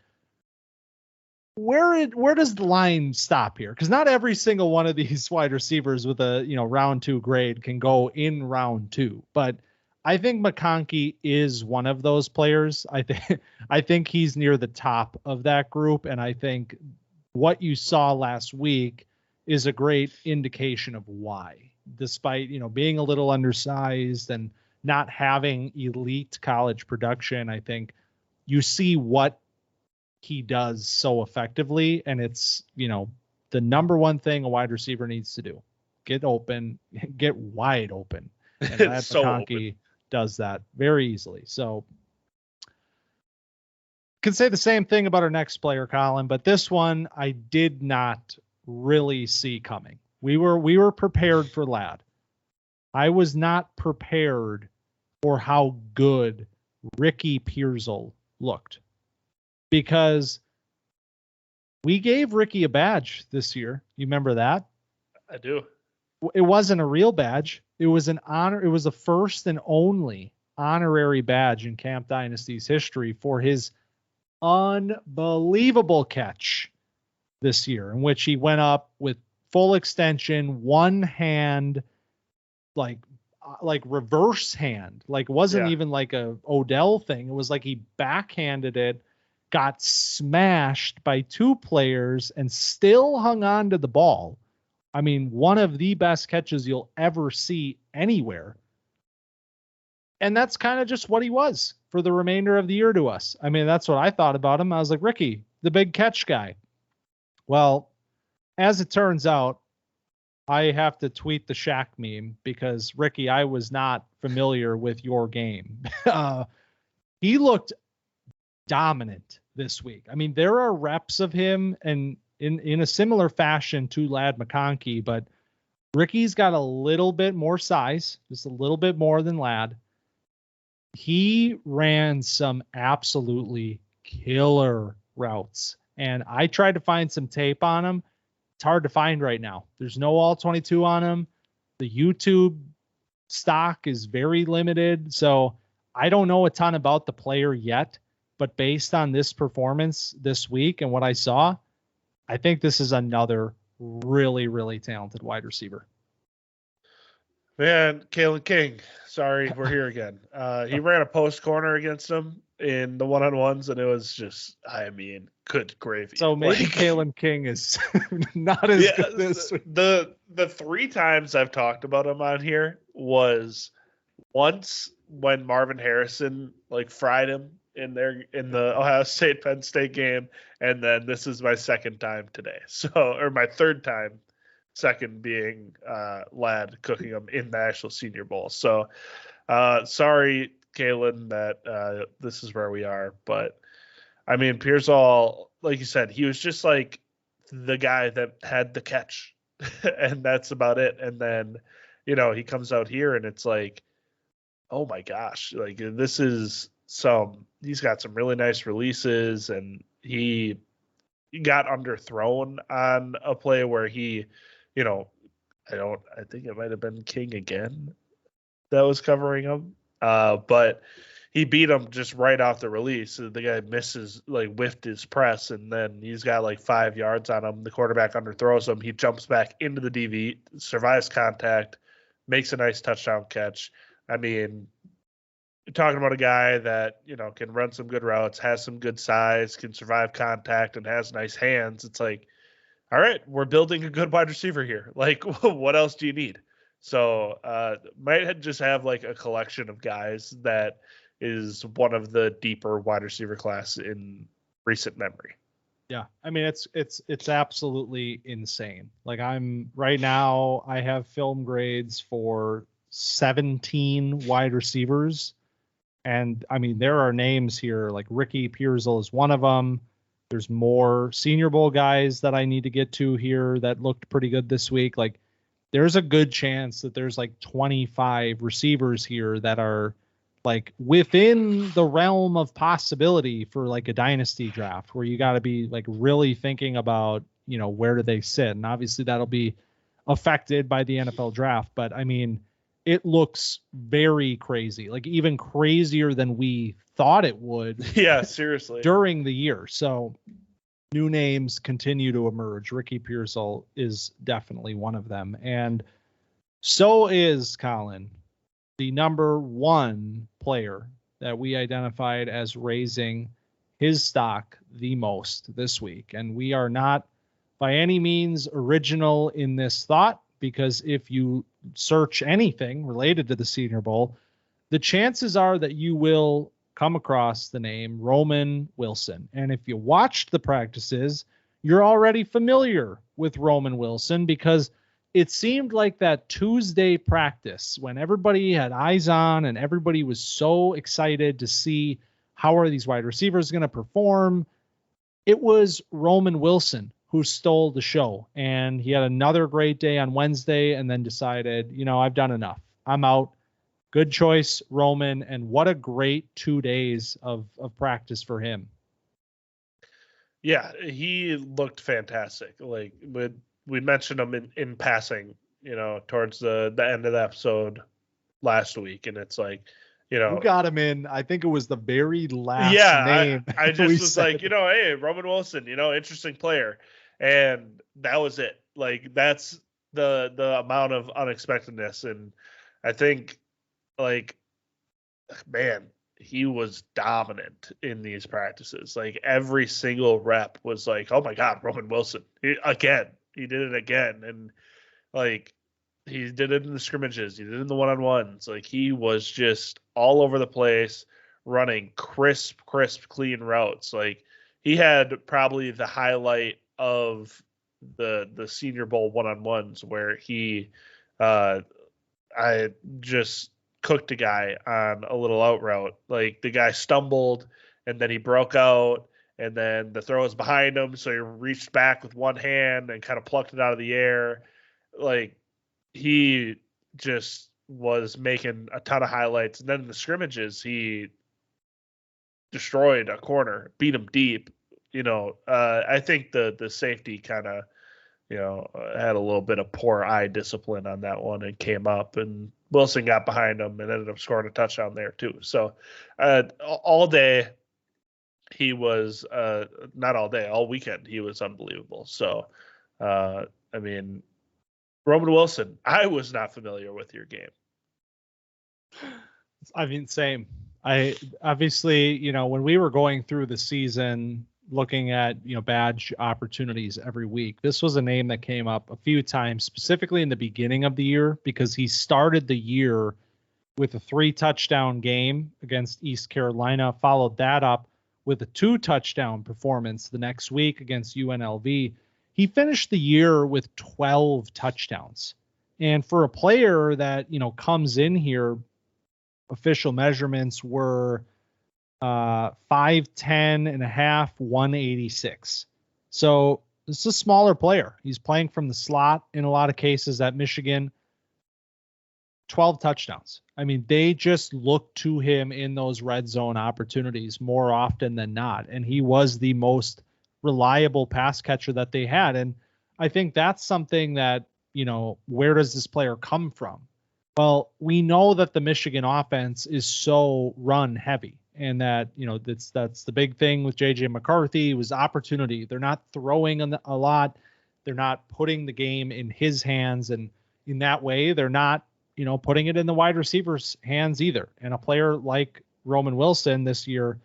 where does the line stop here? Because not every single one of these wide receivers with a round 2 grade can go in round 2, but I think McConkey is one of those players. I think he's near the top of that group, and I think what you saw last week is a great indication of why, despite, being a little undersized and not having elite college production. I think you see what he does so effectively. And it's, the number one thing a wide receiver needs to do: get open, get wide open. And Ladd McConkey does that very easily. So, could say the same thing about our next player, Collin, but this one I did not really see coming. We were prepared for Ladd. I was not prepared for how good Ricky Pearsall looked, because we gave Ricky a badge this year. You remember that? I do. It wasn't a real badge. It was an honor. It was the first and only honorary badge in Camp Dynasty's history for his unbelievable catch this year, in which he went up with full extension, one hand, like reverse hand, like it wasn't even like a Odell thing. It was like he backhanded it, got smashed by 2 players, and still hung on to the ball. I mean, one of the best catches you'll ever see anywhere. And that's kind of just what he was for the remainder of the year to us. I mean, that's what I thought about him. I was like, Ricky, the big catch guy. Well, as it turns out, I have to tweet the Shaq meme because, Ricky, I was not familiar with your game. He looked dominant this week. I mean, there are reps of him and in a similar fashion to Lad McConkey, but Ricky's got a little bit more size, just a little bit more than Lad. He ran some absolutely killer routes, and I tried to find some tape on him. It's hard to find right now. There's no all 22 on him. The YouTube stock is very limited, so I don't know a ton about the player yet, but based on this performance this week and what I saw, I think this is another really, really talented wide receiver. Man, Kalen King. Sorry, we're here again. He ran a post corner against him in the one-on-ones, and it was just, I mean, good gravy. So maybe Kalen King is not as good this week. The 3 times I've talked about him on here was once when Marvin Harrison fried him in the Ohio State Penn State game, and then this is my second time today. So, or my third time. Second being Lad cooking them in the actual Senior Bowl. So sorry, Kalen, that this is where we are. But, I mean, Pearsall, like you said, he was just like the guy that had the catch. And that's about it. And then, he comes out here and it's like, oh, my gosh. He's got some really nice releases. And he got underthrown on a play where he – I think it might have been King again that was covering him. But he beat him just right off the release. The guy whiffed his press, and then he's got 5 yards on him. The quarterback underthrows him. He jumps back into the DV, survives contact, makes a nice touchdown catch. I mean, you're talking about a guy that, can run some good routes, has some good size, can survive contact, and has nice hands. It's like, all right, we're building a good wide receiver here. What else do you need? So might just have a collection of guys that is one of the deeper wide receiver class in recent memory. Yeah, I mean it's absolutely insane. I'm right now, I have film grades for 17 wide receivers, and I mean there are names here like Ricky Pearsall is one of them. There's more Senior Bowl guys that I need to get to here that looked pretty good this week. There's a good chance that there's 25 receivers here that are within the realm of possibility for a dynasty draft where you got to be really thinking about, where do they sit? And obviously that'll be affected by the NFL draft. But I mean, it looks very crazy, even crazier than we thought it would. Yeah, seriously. During the year. So new names continue to emerge. Ricky Pearsall is definitely one of them. And so is Collin, the number 1 player that we identified as raising his stock the most this week. And we are not by any means original in this thought, because if you search anything related to the Senior Bowl, the chances are that you will come across the name Roman Wilson. And if you watched the practices, you're already familiar with Roman Wilson, because it seemed like that Tuesday practice when everybody had eyes on and everybody was so excited to see how are these wide receivers going to perform. It was Roman Wilson who stole the show. And he had another great day on Wednesday and then decided, I've done enough. I'm out. Good choice, Roman, and what a great 2 days of practice for him. Yeah, he looked fantastic. We mentioned him in passing, towards the end of the episode last week, and it's you got him in. I think it was the very last name. I just was said. Hey, Roman Wilson, interesting player, and that was it. That's the amount of unexpectedness, and I think. Man, he was dominant in these practices. Every single rep was oh my God, Roman Wilson. He did it again. And he did it in the scrimmages. He did it in the one-on-ones. He was just all over the place, running crisp, clean routes. Like, he had probably the highlight of the Senior Bowl one-on-ones where he I just cooked a guy on a little out route. Like, the guy stumbled and then he broke out, and then the throw was behind him, so he reached back with one hand and kind of plucked it out of the air. Like, he just was making a ton of highlights. And then in the scrimmages, he destroyed a corner, beat him deep. I think the safety kind of, had a little bit of poor eye discipline on that one and came up, and Wilson got behind him and ended up scoring a touchdown there too. So all day he was, not all day, all weekend he was unbelievable. So, Roman Wilson, I was not familiar with your game. Same. I obviously, when we were going through the season, looking at, badge opportunities every week, this was a name that came up a few times, specifically in the beginning of the year, because he started the year with a 3-touchdown game against East Carolina, followed that up with a 2-touchdown performance the next week against UNLV. He finished the year with 12 touchdowns. And for a player that, comes in here, official measurements were 5'10 and a half, 186. So this is a smaller player. He's playing from the slot in a lot of cases at Michigan. 12 touchdowns. They just look to him in those red zone opportunities more often than not. And he was the most reliable pass catcher that they had. And I think that's something that, where does this player come from? Well, we know that the Michigan offense is so run heavy, and that, that's the big thing with JJ McCarthy was opportunity. They're not throwing a lot. They're not putting the game in his hands. And in that way, they're not, putting it in the wide receivers' hands either. And a player like Roman Wilson this year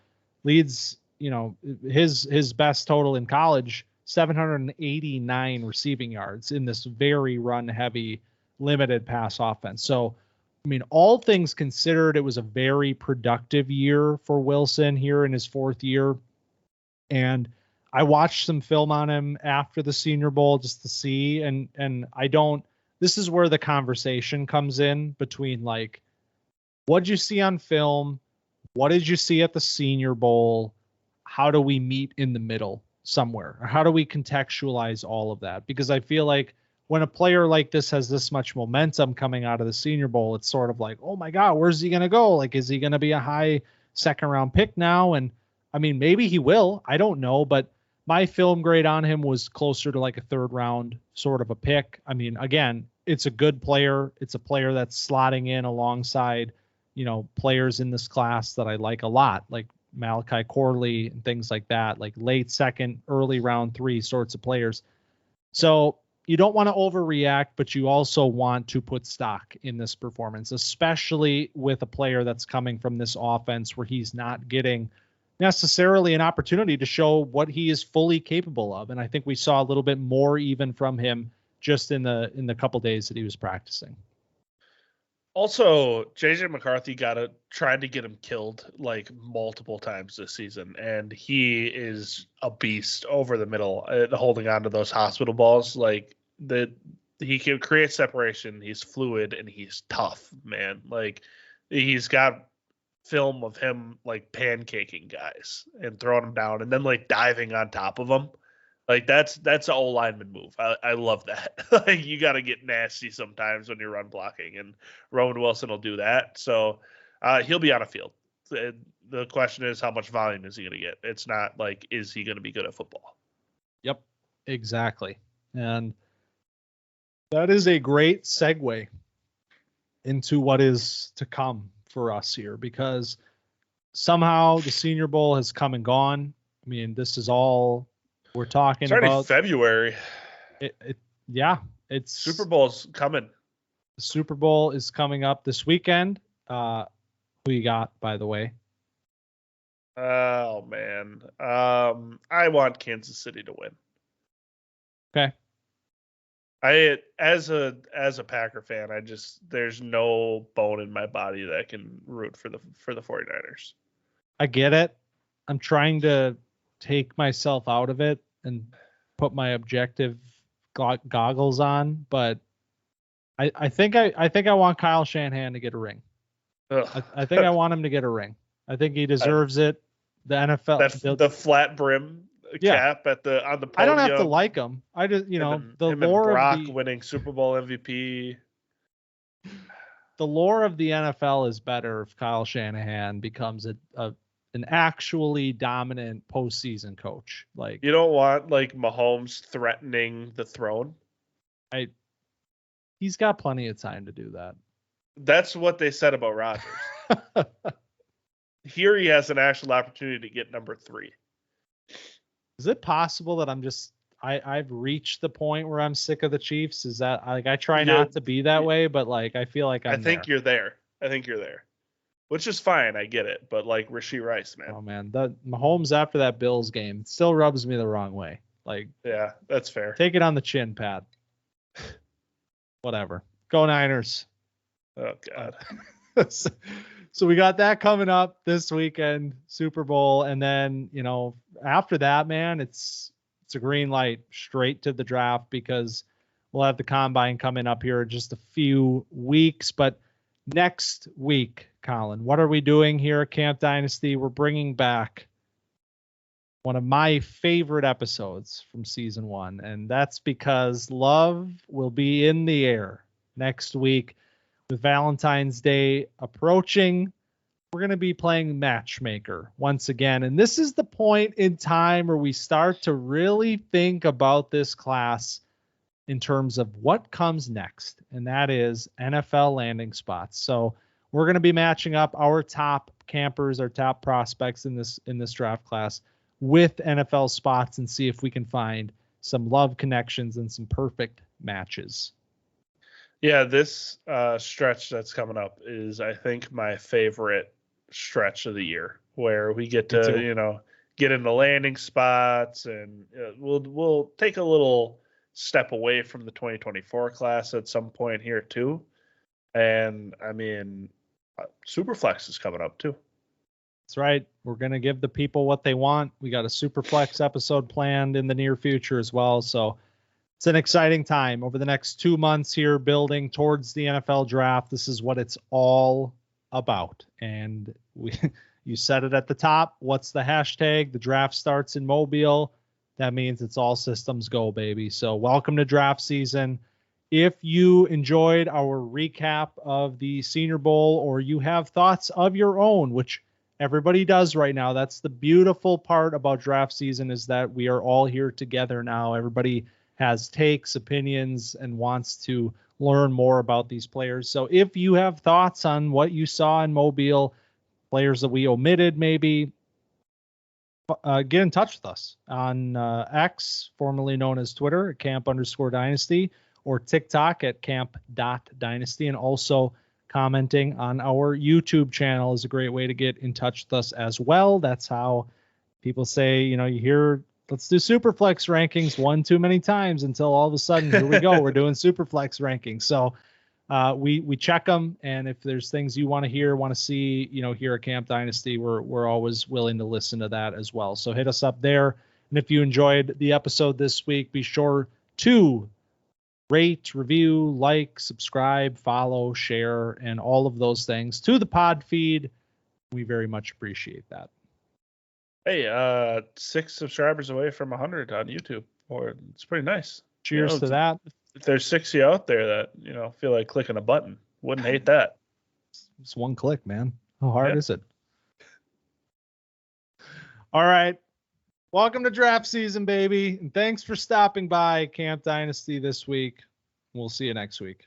leads, his best total in college, 789 receiving yards in this very run heavy, limited pass offense. So, all things considered, it was a very productive year for Wilson here in his 4th year. And I watched some film on him after the Senior Bowl just to see, and this is where the conversation comes in between, like, what did you see on film? What did you see at the Senior Bowl? How do we meet in the middle somewhere? Or how do we contextualize all of that? Because I feel like when a player like this has this much momentum coming out of the Senior Bowl, it's sort of like, oh my God, where's he going to go? Like, is he going to be a high 2nd round pick now? And maybe he will, I don't know, but my film grade on him was closer to like a 3rd round sort of a pick. Again, it's a good player. It's a player that's slotting in alongside, players in this class that I like a lot, like Malachi Corley and things like that, like late 2nd, early round 3 sorts of players. So you don't want to overreact, but you also want to put stock in this performance, especially with a player that's coming from this offense where he's not getting necessarily an opportunity to show what he is fully capable of. And I think we saw a little bit more even from him just in the couple days that he was practicing. Also, JJ McCarthy tried to get him killed like multiple times this season, and he is a beast over the middle, holding on to those hospital balls. Like, he can create separation. He's fluid and he's tough, man. Like, he's got film of him like pancaking guys and throwing them down and then like diving on top of them. Like, that's an old lineman move. I love that. Like, you got to get nasty sometimes when you're run blocking, and Roman Wilson will do that. So he'll be on a field. The question is, how much volume is he going to get? It's not like, is he going to be good at football? Yep, exactly. And that is a great segue into what is to come for us here, because somehow the Senior Bowl has come and gone. This is all we're talking it's already about. February. It's Super Bowl's coming. The Super Bowl is coming up this weekend. Who you got, by the way? Oh man. I want Kansas City to win. Okay. As a Packer fan, there's no bone in my body that can root for the 49ers. I get it. I'm trying to take myself out of it and put my objective goggles on, but I think I want Kyle Shanahan to get a ring. I think I want him to get a ring. I think he deserves it. The NFL, the flat brim cap on the podium. I don't have to like him. I just the lore Brock of the winning Super Bowl MVP. The lore of the NFL is better if Kyle Shanahan becomes an actually dominant postseason coach. Like, you don't want like Mahomes threatening the throne. He's got plenty of time to do that. That's what they said about Rodgers. Here he has an actual opportunity to get number 3. Is it possible that I've reached the point where I'm sick of the Chiefs? Is that like I try not to be that way, but like I feel like I think you're there. Which is fine, I get it. But like Rashee Rice, man. Oh man, the Mahomes after that Bills game still rubs me the wrong way. Like, yeah, that's fair. Take it on the chin, Pat. Whatever. Go Niners. Oh God. So we got that coming up this weekend, Super Bowl, and then after that, man, it's a green light straight to the draft because we'll have the combine coming up here in just a few weeks. But next week, Collin, what are we doing here at Camp Dynasty? We're bringing back one of my favorite episodes from season 1, and that's because love will be in the air next week. With Valentine's Day approaching, we're going to be playing Matchmaker once again. And this is the point in time where we start to really think about this class in terms of what comes next. And that is NFL landing spots. So we're going to be matching up our top campers, our top prospects in this draft class with NFL spots and see if we can find some love connections and some perfect matches. Yeah, this stretch that's coming up is, I think, my favorite stretch of the year, where we get to, get into landing spots, and we'll take a little step away from the 2024 class at some point here too. And I mean, Superflex is coming up too. That's right. We're going to give the people what they want. We got a Superflex episode planned in the near future as well. So it's an exciting time over the next 2 months here building towards the NFL draft. This is what it's all about. And you said it at the top. What's the hashtag? The draft starts in Mobile. That means it's all systems go, baby. So welcome to draft season. If you enjoyed our recap of the Senior Bowl, or you have thoughts of your own, which everybody does right now, that's the beautiful part about draft season, is that we are all here together now. Everybody has takes, opinions, and wants to learn more about these players. So if you have thoughts on what you saw in Mobile, players that we omitted maybe, get in touch with us on X, formerly known as Twitter, at camp_dynasty, or TikTok at camp.dynasty. And also commenting on our YouTube channel is a great way to get in touch with us as well. That's how people say, you hear, let's do Superflex rankings one too many times until all of a sudden, here we go, we're doing Superflex rankings. So we check them, and if there's things you want to hear, want to see, here at Camp Dynasty, we're always willing to listen to that as well. So hit us up there. And if you enjoyed the episode this week, be sure to rate, review, like, subscribe, follow, share, and all of those things to the pod feed. We very much appreciate that. Hey, 6 subscribers away from 100 on YouTube. It's pretty nice. Cheers to that. If there's 60 out there that, feel like clicking a button, wouldn't hate that. It's one click, man. How hard is it? All right. Welcome to draft season, baby. And thanks for stopping by Camp Dynasty this week. We'll see you next week.